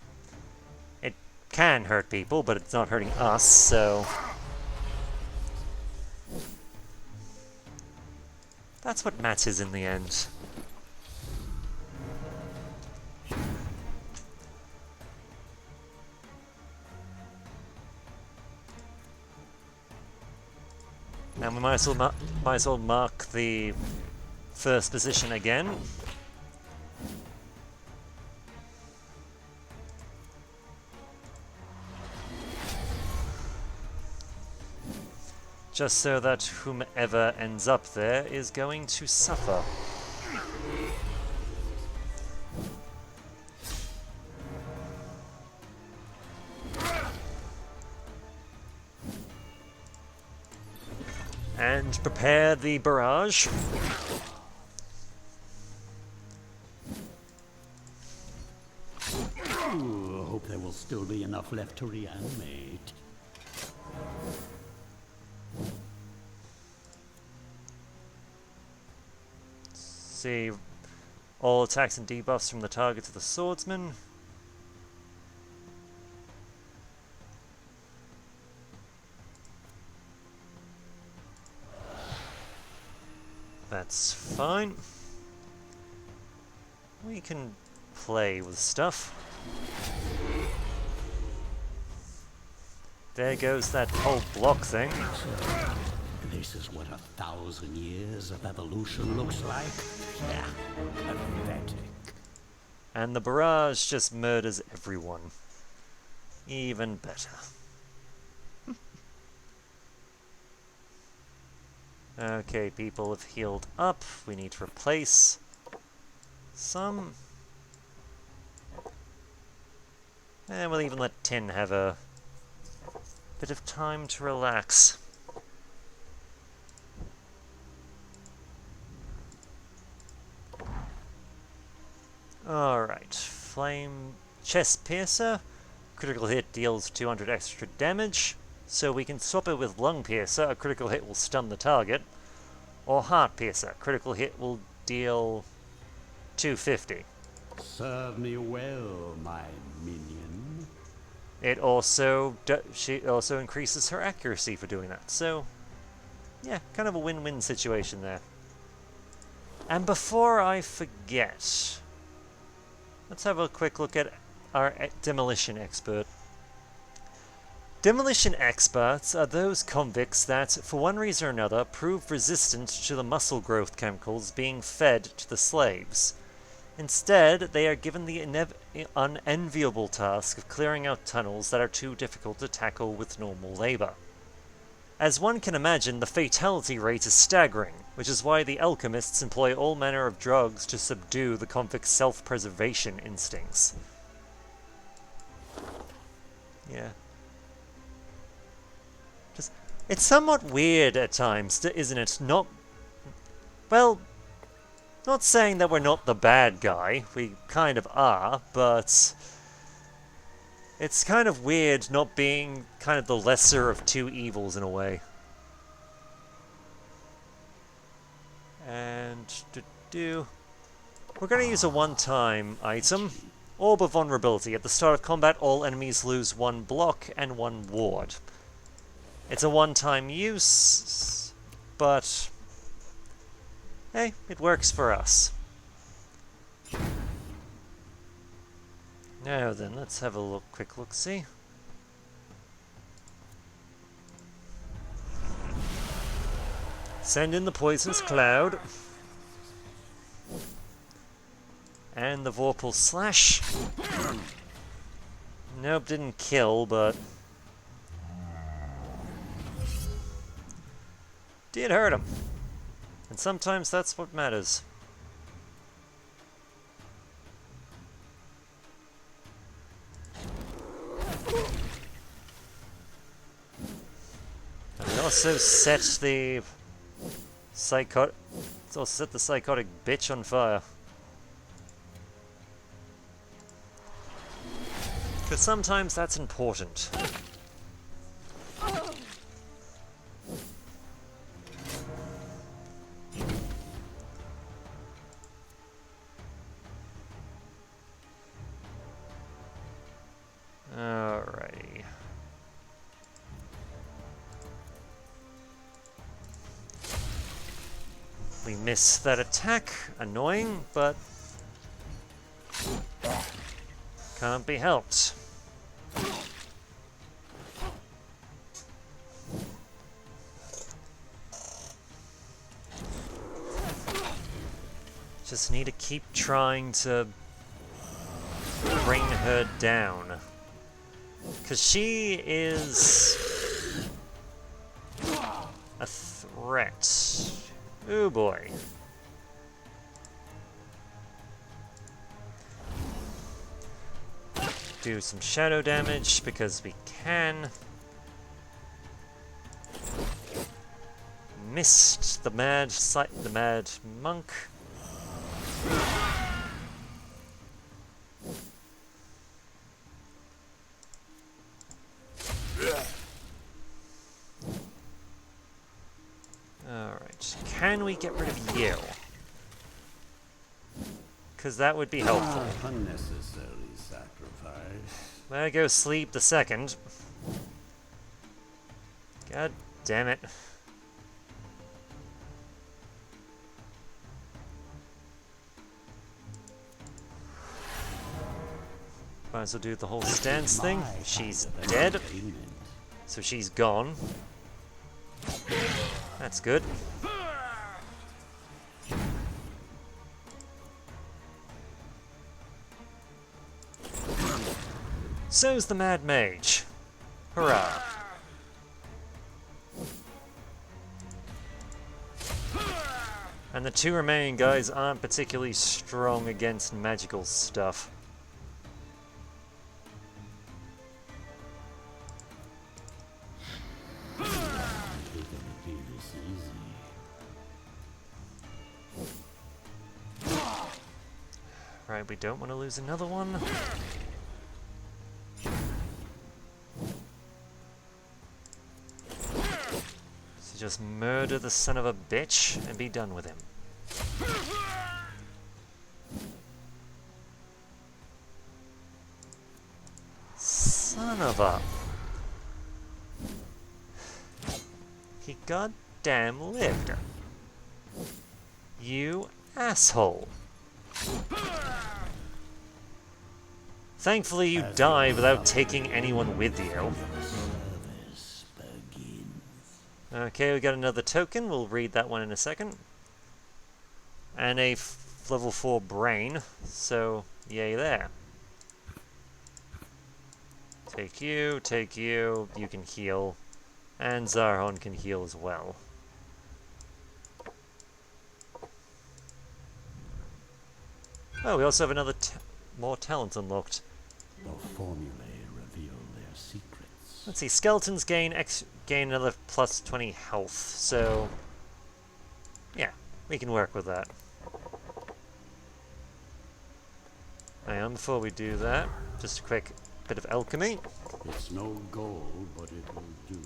it can hurt people, but it's not hurting us, so... That's what matters in the end. Now we might as well mark the first position again. Just so that whomever ends up there is going to suffer. And prepare the barrage. Ooh, I hope there will still be enough left to reanimate. See all attacks and debuffs from the target to the swordsman. That's fine. We can play with stuff. There goes that whole block thing. This is what 1,000 years of evolution looks like? Yeah, pathetic. And the barrage just murders everyone. Even better. Okay, people have healed up. We need to replace some. And we'll even let Tin have a bit of time to relax. Alright, Flame Chest Piercer. Critical hit deals 200 extra damage, so we can swap it with Lung Piercer. A critical hit will stun the target. Or Heart Piercer. Critical hit will deal 250. Serve me well, my minion. It she also increases her accuracy for doing that. So, yeah, kind of a win-win situation there. And before I forget, let's have a quick look at our demolition expert. Demolition experts are those convicts that, for one reason or another, prove resistant to the muscle growth chemicals being fed to the slaves. Instead, they are given the unenviable task of clearing out tunnels that are too difficult to tackle with normal labor. As one can imagine, the fatality rate is staggering, which is why the alchemists employ all manner of drugs to subdue the convicts' self-preservation instincts. Yeah. It's somewhat weird at times, isn't it? Well, not saying that we're not the bad guy, we kind of are, but it's kind of weird not being kind of the lesser of two evils in a way. And we're going to use a one-time item. Orb of Vulnerability. At the start of combat, all enemies lose 1 block and 1 ward. It's a one-time use, but hey, it works for us. Now then, let's have a quick look-see. Send in the Poisonous Cloud. And the Vorpal Slash. Nope, didn't kill, but did hurt him. And sometimes that's what matters. And we also set the psychotic bitch on fire. Because sometimes that's important. Alrighty. We miss that attack. Annoying, but can't be helped. Just need to keep trying to bring her down. Because she is a threat. Oh boy. Do some shadow damage because we can. Missed the mad monk. Alright, can we get rid of you? Because that would be helpful. Unnecessary sacrifice. There go Sleep the second. God damn it. Might as well do the whole stance thing. She's dead. So she's gone. That's good. So's the Mad Mage. Hurrah. And the 2 remaining guys aren't particularly strong against magical stuff. Right, we don't want to lose another one. So just murder the son of a bitch and be done with him. Son of a... He goddamn lived. You asshole. Thankfully you die without taking anyone with you. Okay, we got another token. We'll read that one in a second. And a level 4 brain. So, yay there. Take you, you can heal. And Zarhon can heal as well. Oh, we also have another more talent unlocked. The formulae reveal their secrets. Let's see, skeletons gain another plus 20 health, so yeah, we can work with that. Hang on, before we do that, just a quick bit of alchemy. It's no gold, but it will do.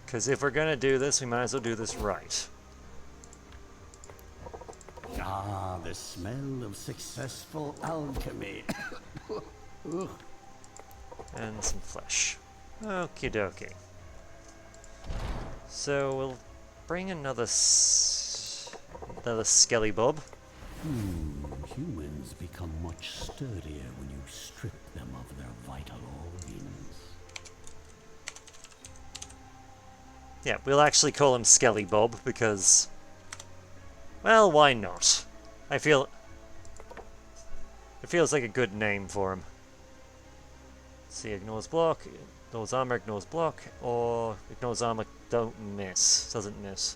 Because if we're gonna do this, we might as well do this right. Ah, the smell of successful alchemy. And some flesh. Okie dokie. So we'll bring another skelly bob. Humans become much sturdier when you strip them of their vital organs. Yeah, we'll actually call him Skelly Bob because, well, why not? It feels like a good name for him. Let's see, ignores block, ignores armor, ignores block, or ignores armor, don't miss. Doesn't miss.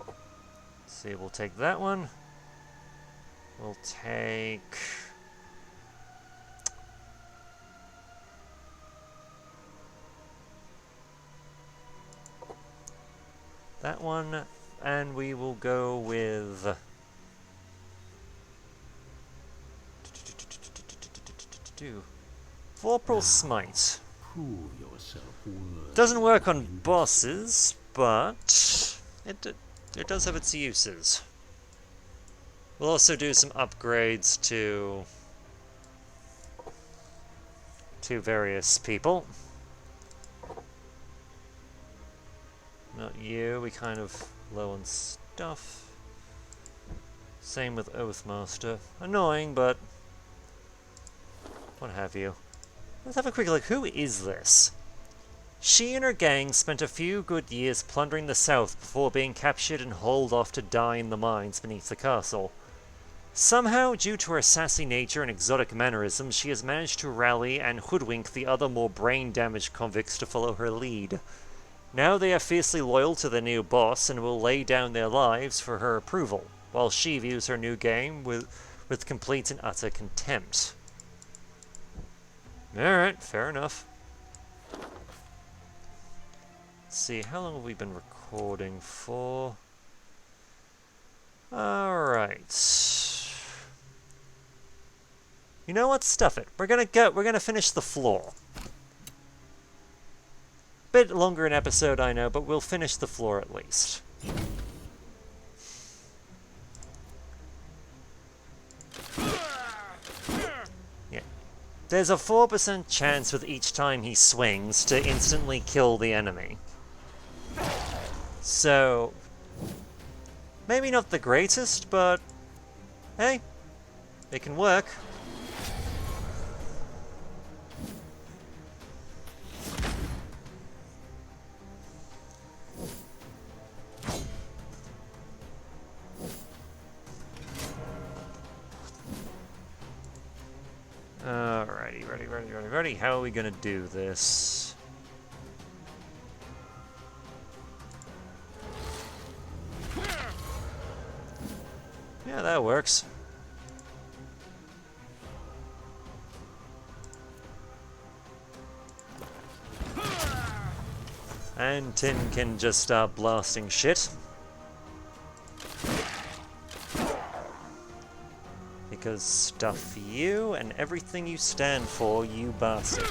Let's see, we'll take that one. We'll take... that one, and we will go with... Vorpal Smite. Prove yourself worthy. Doesn't work on bosses, but it does have its uses. We'll also do some upgrades to various people. Not you, we kind of low on stuff. Same with Oathmaster. Annoying, but what have you. Let's have a quick look. Who is this? She and her gang spent a few good years plundering the south before being captured and hauled off to die in the mines beneath the castle. Somehow, due to her sassy nature and exotic mannerisms, she has managed to rally and hoodwink the other more brain-damaged convicts to follow her lead. Now they are fiercely loyal to their new boss and will lay down their lives for her approval, while she views her new game with complete and utter contempt. Alright, fair enough. Let's see, how long have we been recording for? Alright. You know what? Stuff it. We're gonna finish the floor. Bit longer an episode, I know, but we'll finish the floor at least. Yeah. There's a 4% chance with each time he swings to instantly kill the enemy. So, maybe not the greatest, but hey, it can work. Alrighty, ready. How are we gonna do this? Yeah, that works. And Tin can just start blasting shit. Because stuff you and everything you stand for, you bastard.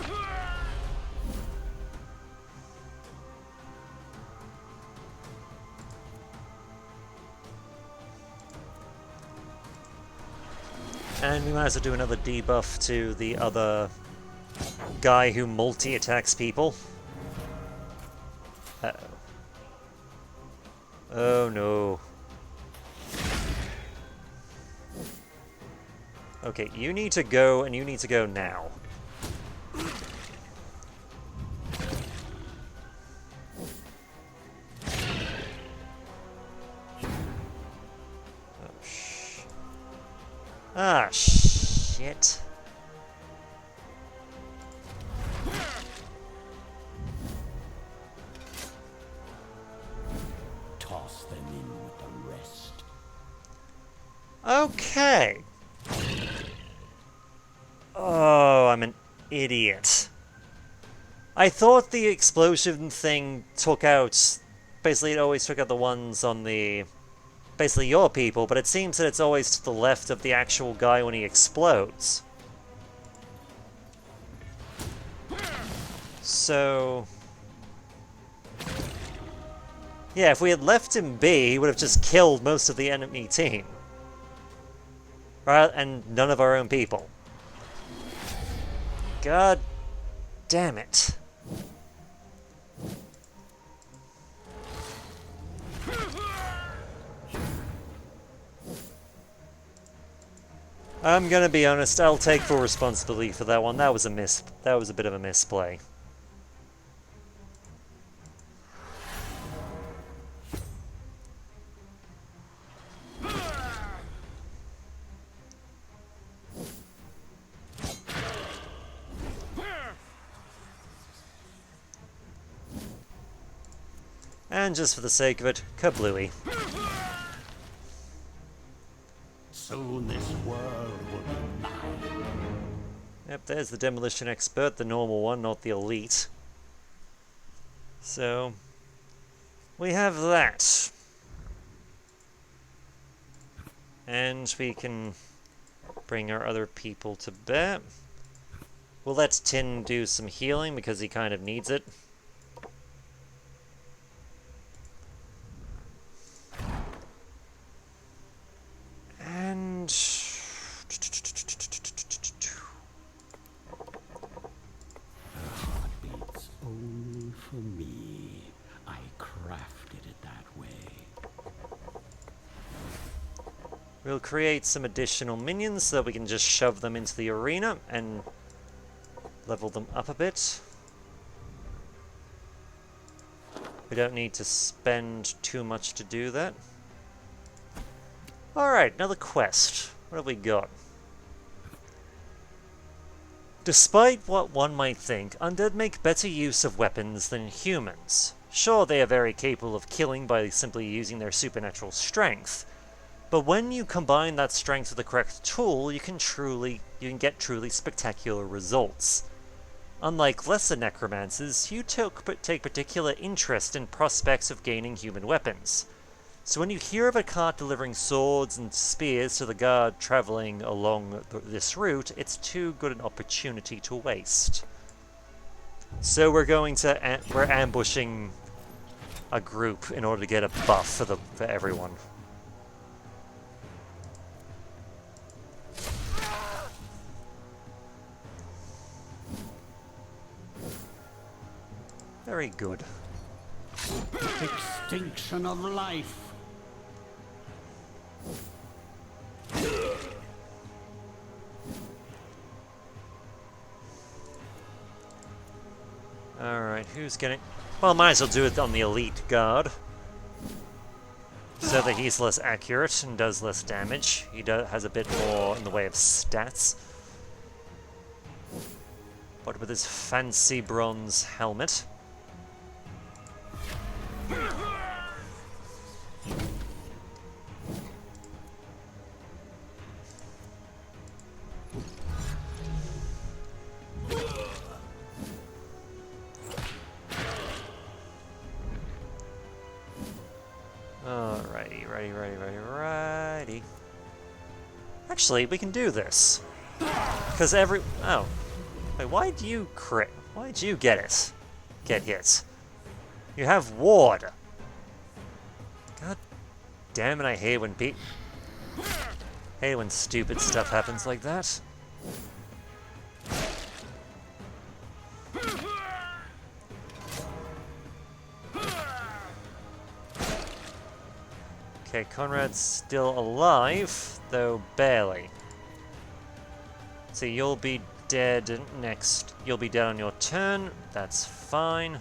And we might as well do another debuff to the other guy who multi-attacks people. Uh-oh. Oh no. Okay, you need to go, and you need to go now. Oh, ah, shit. Toss them in with the rest. Okay. Oh, I'm an idiot. I thought the explosion thing took out... Basically, it always took out the ones on the... Basically, your people, but it seems that it's always to the left of the actual guy when he explodes. So... Yeah, if we had left him be, he would have just killed most of the enemy team. Right? And none of our own people. God damn it. I'm gonna be honest, I'll take full responsibility for that one. That was a bit of a misplay. And just for the sake of it, kablooey. Soon this world will be mine. Yep, there's the demolition expert, the normal one, not the elite. So, we have that. And we can bring our other people to bear. We'll let Tin do some healing because he kind of needs it. And... Heartbeats only for me. I crafted it that way. We'll create some additional minions so that we can just shove them into the arena and level them up a bit. We don't need to spend too much to do that. Alright, another quest. What have we got? Despite what one might think, undead make better use of weapons than humans. Sure, they are very capable of killing by simply using their supernatural strength, but when you combine that strength with the correct tool, you can get truly spectacular results. Unlike lesser necromancers, you take particular interest in prospects of gaining human weapons. So when you hear of a cart delivering swords and spears to the guard traveling along this route, it's too good an opportunity to waste. So we're ambushing a group in order to get a buff for everyone. Very good. Extinction of life. Alright, who's getting... Well, might as well do it on the elite guard. So that he's less accurate and does less damage. He has a bit more in the way of stats. But with his fancy bronze helmet. Alrighty. Actually, we can do this. Because oh. Wait, why'd you crit? Why'd you get it? Get hit? You have ward. God damn it, I hate when stupid stuff happens like that. Okay, Conrad's still alive, though barely. So you'll be dead next. You'll be dead on your turn. That's fine.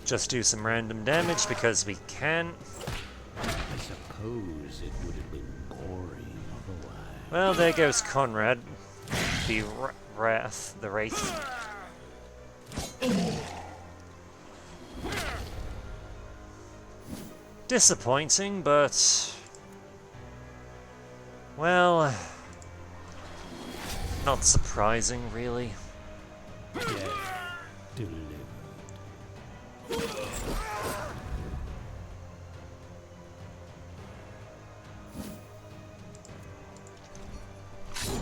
Just do some random damage because we can. I suppose it would have been boring otherwise. Well, there goes Conrad. The the Wraith. Disappointing, but... well... not surprising, really. Death delivered.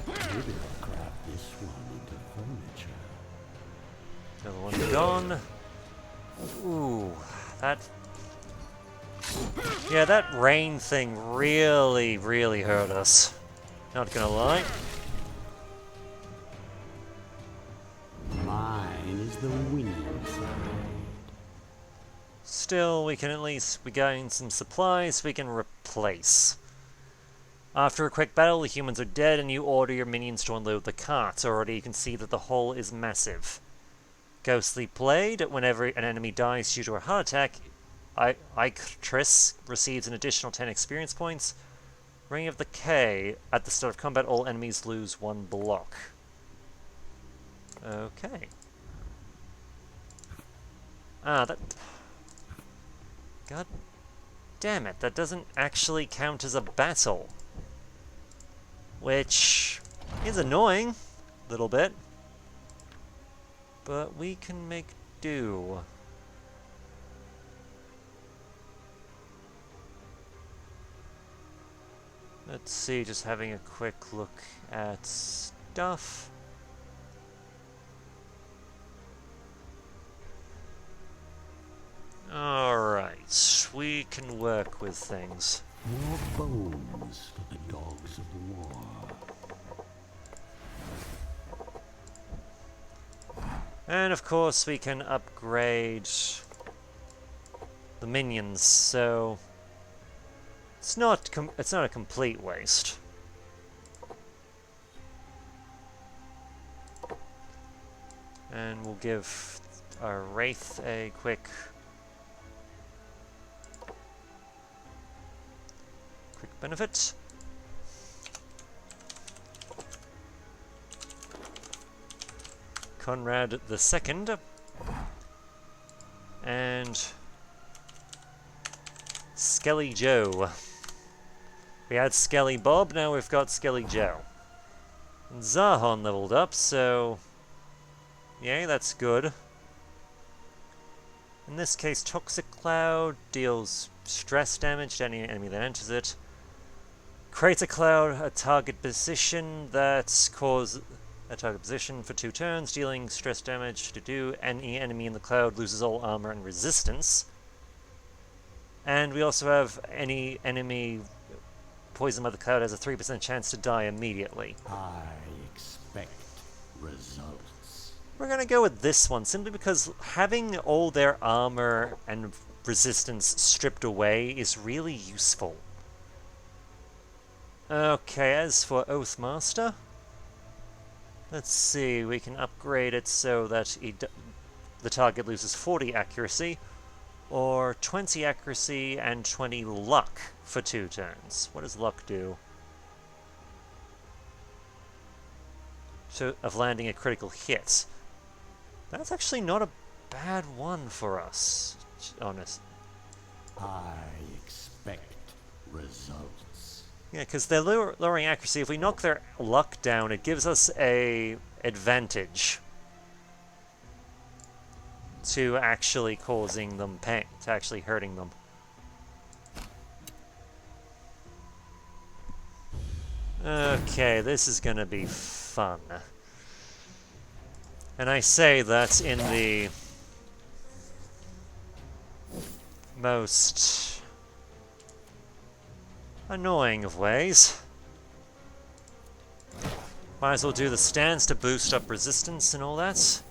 Maybe I'll craft this one into furniture. Another one gone. Ooh, that... yeah, that rain thing really, really hurt us. Not gonna lie. Mine is the winning side. Still, we can at least gain some supplies we can replace. After a quick battle, the humans are dead and you order your minions to unload the carts. Already you can see that the hull is massive. Ghostly Blade, whenever an enemy dies due to a heart attack, Iratus receives an additional 10 experience points. Ring of the K, at the start of combat all enemies lose 1 block. Okay. Ah, that... god damn it, that doesn't actually count as a battle. Which is annoying, a little bit. But we can make do. Let's see, just having a quick look at stuff. Alright, we can work with things. More bones for the dogs of war. And of course we can upgrade the minions, so it's not a complete waste. And we'll give our Wraith a quick benefit. Conrad the Second. And Skelly Joe. We had Skelly Bob, now we've got Skelly Joe. And Zahon leveled up, so yay, that's good. In this case, Toxic Cloud deals stress damage to any enemy that enters it. Creates a cloud, a target position that's cause a target position for 2 turns, dealing stress damage to do. Any enemy in the cloud loses all armor and resistance. And we also have any enemy poisoned by the cloud has a 3% chance to die immediately. I expect results. We're gonna go with this one, simply because having all their armor and resistance stripped away is really useful. Okay, as for Oathmaster, let's see, we can upgrade it so that the target loses 40 accuracy, or 20 accuracy and 20 luck for 2 turns. What does luck do? So, of landing a critical hit. That's actually not a bad one for us, honest. I expect results. Yeah, because they're lowering accuracy. If we knock their luck down, it gives us a advantage to actually causing them pain, to actually hurting them. Okay, this is gonna be fun. And I say that in the most annoying of ways. Might as well do the stance to boost up resistance and all that.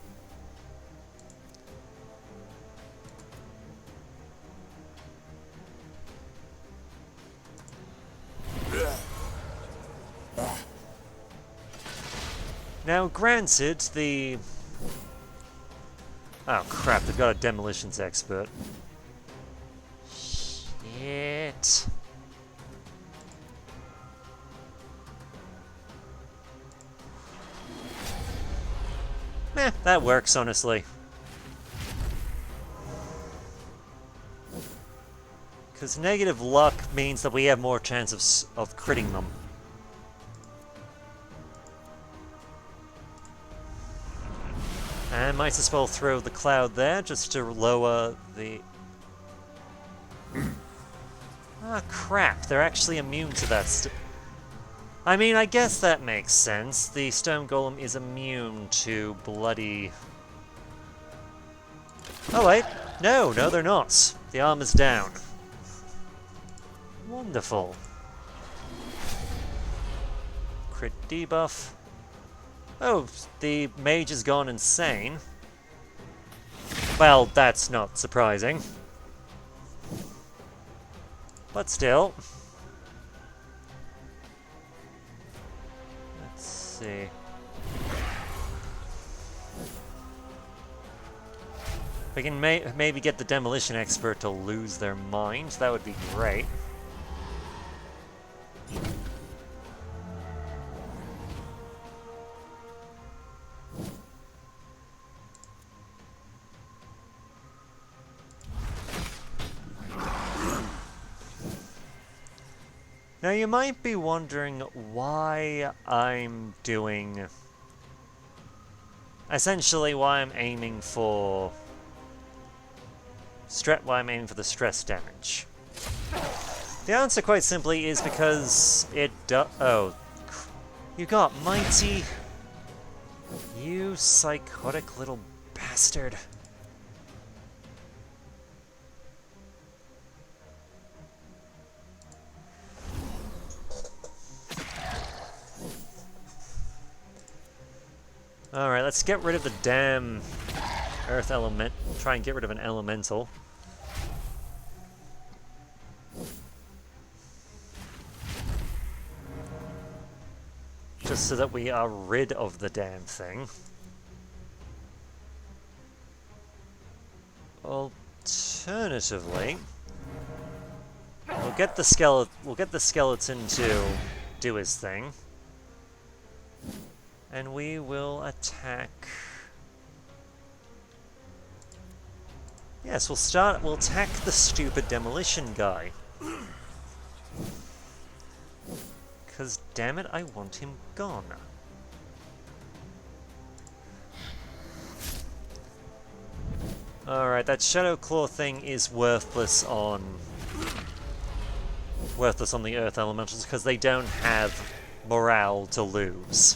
Now, granted, the... Oh crap, they've got a demolitions expert. Shit. Eh, that works, honestly. Because negative luck means that we have more chance of critting them. And might as well throw the cloud there, just to lower the... Ah, crap, they're actually immune to that I mean, I guess that makes sense. The stone golem is immune to bloody... Oh wait, no, they're not. The armor's down. Wonderful. Crit debuff. Oh, the mage has gone insane. Well, that's not surprising. But still. Let's see. We can maybe get the demolition expert to lose their mind. That would be great. Now you might be wondering why I'm doing... Essentially why I'm aiming for... why I'm aiming for the stress damage. The answer quite simply is because it oh. You got mighty... You psychotic little bastard. Alright, let's get rid of the damn earth element. Try and get rid of an elemental. Just so that we are rid of the damn thing. Alternatively, we'll get the skeleton to do his thing. And we will attack... Yes, we'll attack the stupid demolition guy. Because, damn it, I want him gone. Alright, that Shadow Claw thing is worthless on the Earth Elementals because they don't have morale to lose.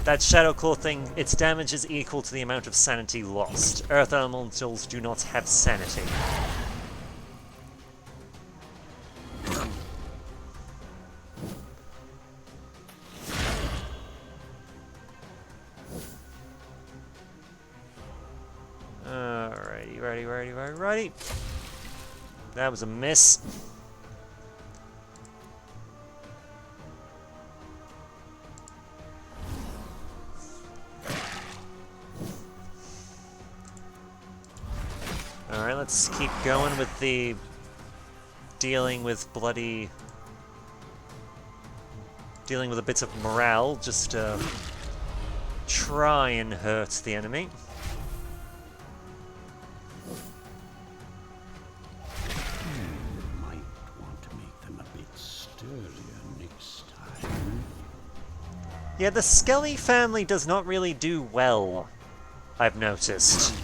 That Shadow Claw thing, its damage is equal to the amount of sanity lost. Earth Elementals do not have sanity. Alrighty. That was a miss. Alright, let's keep going with the dealing with a bit of morale, just to try and hurt the enemy. Might want to make them a bit sturdier next time. Yeah, the Skelly family does not really do well, I've noticed.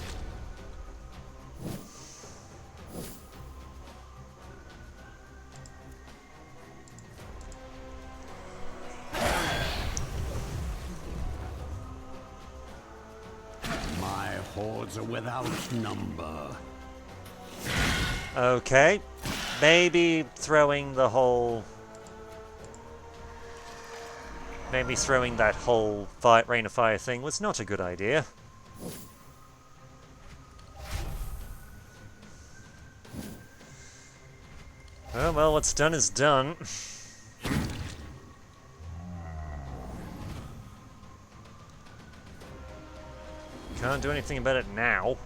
Hordes are without number. Okay. Maybe throwing the whole maybe throwing that whole Rain of Fire thing was not a good idea. Oh, well, what's done is done. Can't do anything about it now.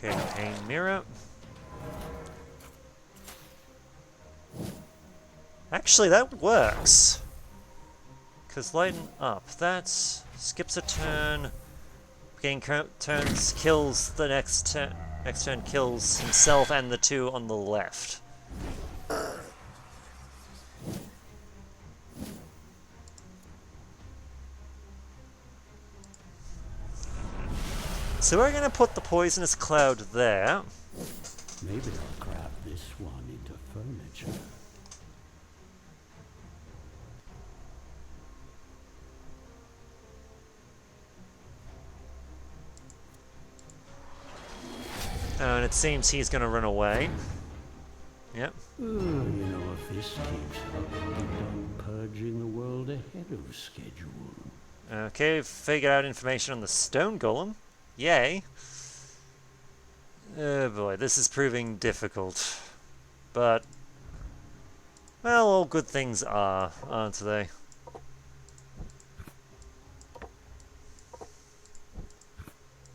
Okay, Pain Mirror. Actually, that works. Because Lighten Up, that skips a turn. Gain turns, kills the next turn. Next turn kills himself and the two on the left. So we're going to put the Poisonous Cloud there. Maybe I'll craft this one into furniture. Oh, and it seems he's going to run away. Yep. You know, if this keeps up, we'll be done purging the world ahead of schedule. Okay, figured out information on the Stone Golem. Yay. Oh boy, this is proving difficult. But, well, all good things are, aren't they?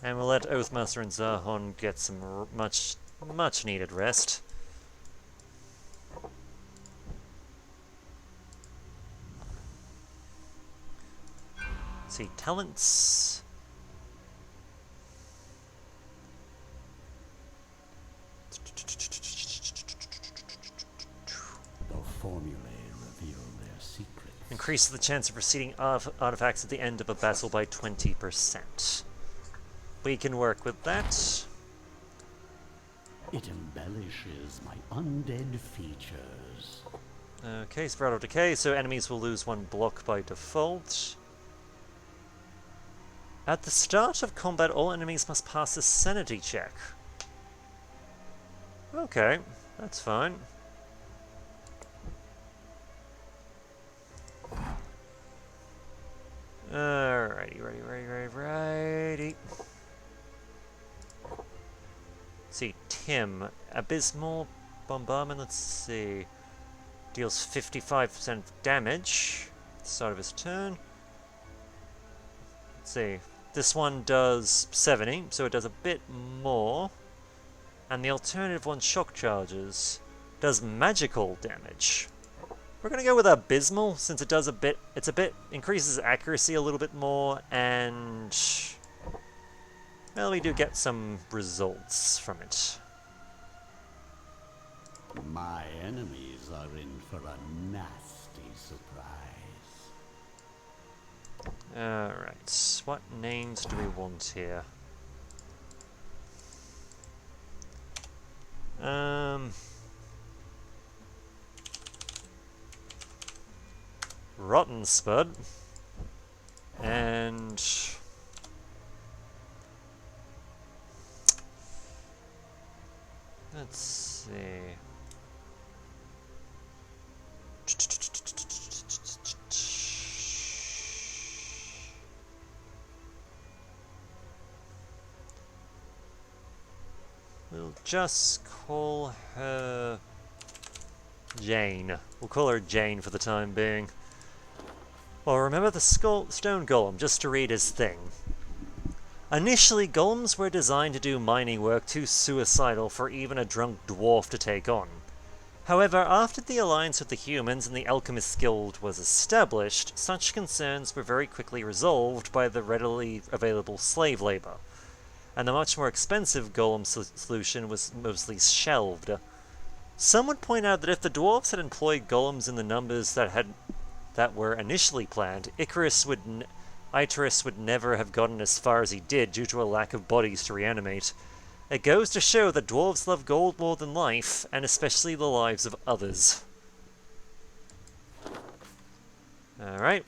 And we'll let Oathmaster and Zahon get some much needed rest. Let's see, talents. The formulae reveal their secrets. Increases the chance of receiving artifacts at the end of a battle by 20%. We can work with that. It embellishes my undead features. Okay, Sprout of Decay, so enemies will lose 1 block by default. At the start of combat, all enemies must pass a sanity check. Okay, that's fine. Alrighty, righty. Let's see, Tim. Abysmal Bombardment, let's see. Deals 55% damage at the start of his turn. Let's see. This one does 70, so it does a bit more. And the alternative one, Shock Charges, does magical damage. We're gonna go with Abysmal, since it does increases accuracy a little bit more, and well, we do get some results from it. My enemies are in for a nasty surprise. Alright, what names do we want here? Rotten Spud. And let's see. We'll just call her Jane. We'll call her Jane for the time being. Well, remember the Stone Golem, just to read his thing. Initially, golems were designed to do mining work too suicidal for even a drunk dwarf to take on. However, after the alliance with the humans and the Alchemist Guild was established, such concerns were very quickly resolved by the readily available slave labor, and the much more expensive golem solution was mostly shelved. Some would point out that if the dwarves had employed golems in the numbers that were initially planned, Iratus would never have gotten as far as he did due to a lack of bodies to reanimate. It goes to show that dwarves love gold more than life, and especially the lives of others. Alright.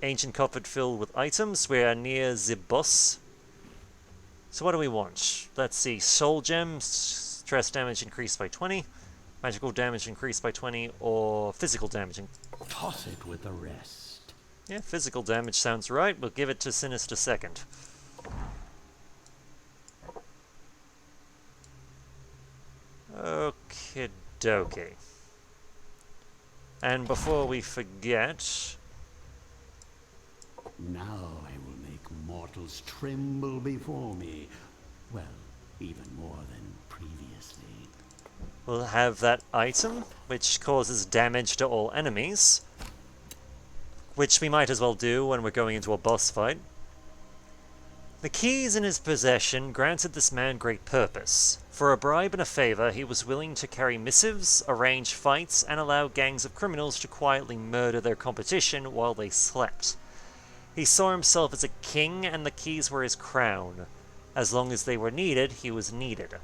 ancient cupboard filled with items. We are near the boss. So what do we want? Let's see. Soul gems, stress damage increased by 20, magical damage increased by 20, or physical damage. Toss it with the rest. Yeah, physical damage sounds right. We'll give it to Sinister second. Okie dokie. And before we forget... Now I will make mortals tremble before me. Well, even more than previously. we'll have that item, which causes damage to all enemies. Which we might as well do when we're going into a boss fight. The keys in his possession granted this man great purpose. For a bribe and a favor, he was willing to carry missives, arrange fights, and allow gangs of criminals to quietly murder their competition while they slept. He saw himself as a king, and the keys were his crown. As long as they were needed, he was needed.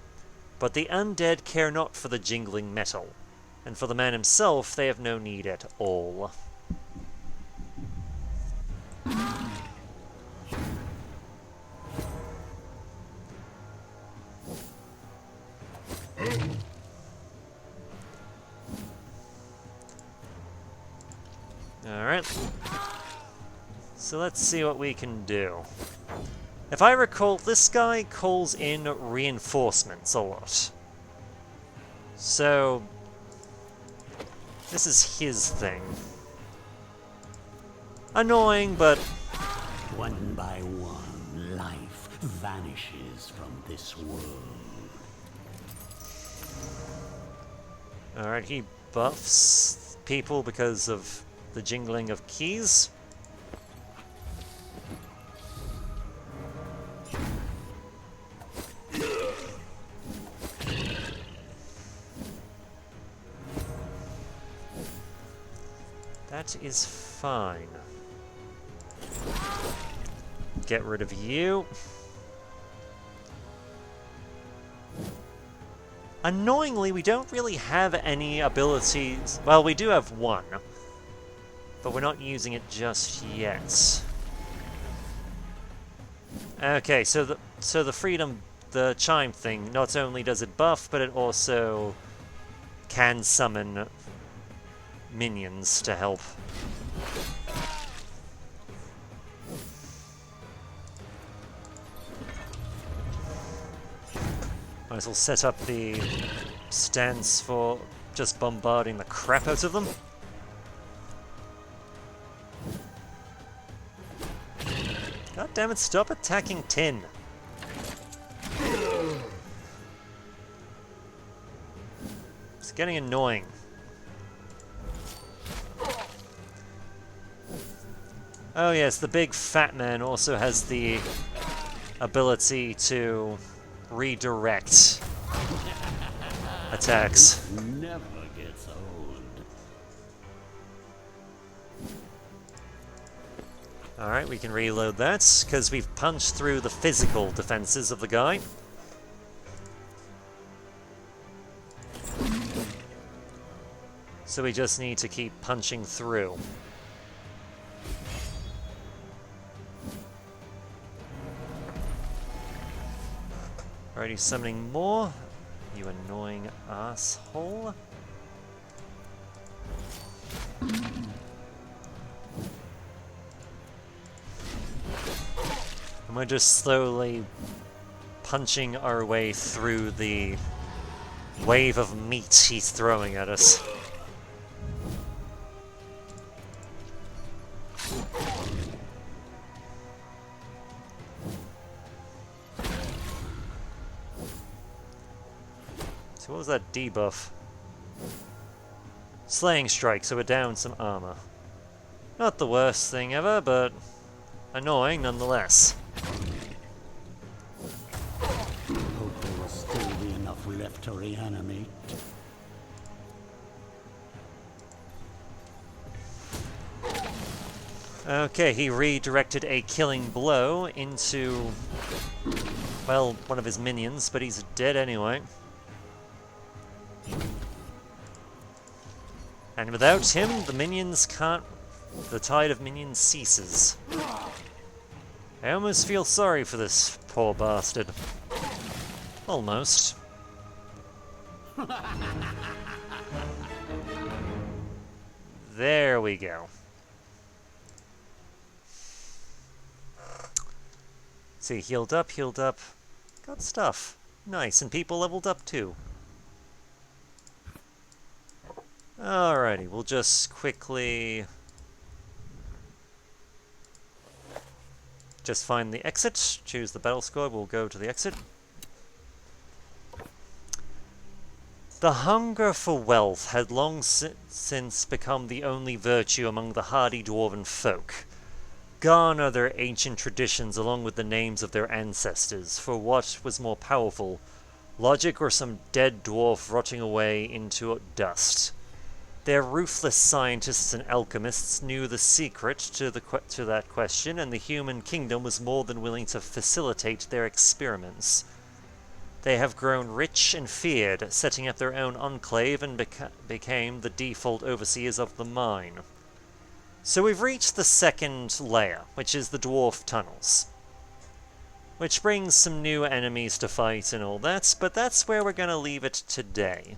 But the undead care not for the jingling metal, and for the man himself, they have no need at all. Alright. So let's see what we can do. If I recall, this guy calls in reinforcements a lot. So... this is his thing. Annoying, but... One by one, life vanishes from this world. Alright, he buffs people because of the jingling of keys. That is fine. Get rid of you. Annoyingly, we don't really have any abilities. Well, we do have one, but we're not using it just yet. Okay, so the freedom, the chime thing, not only does it buff, but it also can summon minions to help. Might as well set up the stance for just bombarding the crap out of them. God damn it, stop attacking tin! It's getting annoying. Oh yes, the big fat man also has the ability to redirect attacks. Never gets old. Alright, we can reload that, because we've punched through the physical defenses of the guy. So we just need to keep punching through. Alrighty, summoning more. You annoying asshole. And we're just slowly punching our way through the wave of meat he's throwing at us. So what was that debuff? Slaying Strike, so we're down some armor. Not the worst thing ever, but annoying nonetheless. Hope there will still be enough left to reanimate. Okay, he redirected a killing blow into, well, one of his minions, but he's dead anyway. And without him, the minions can't The tide of minions ceases. I almost feel sorry for this poor bastard. Almost. There we go. See, healed up, healed up. Got stuff. Nice, and people leveled up too. Alrighty, we'll just quickly... just find the exit, choose the battle squad, we'll go to the exit. The hunger for wealth had long since become the only virtue among the hardy dwarven folk. Gone are their ancient traditions along with the names of their ancestors, for what was more powerful, logic or some dead dwarf rotting away into dust. Their ruthless scientists and alchemists knew the secret to that question, and the human kingdom was more than willing to facilitate their experiments. They have grown rich and feared, setting up their own enclave and became the default overseers of the mine. So we've reached the second layer, which is the dwarf tunnels. Which brings some new enemies to fight and all that, but that's where we're going to leave it today.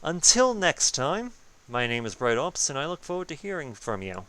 Until next time, my name is Bright Ops, and I look forward to hearing from you.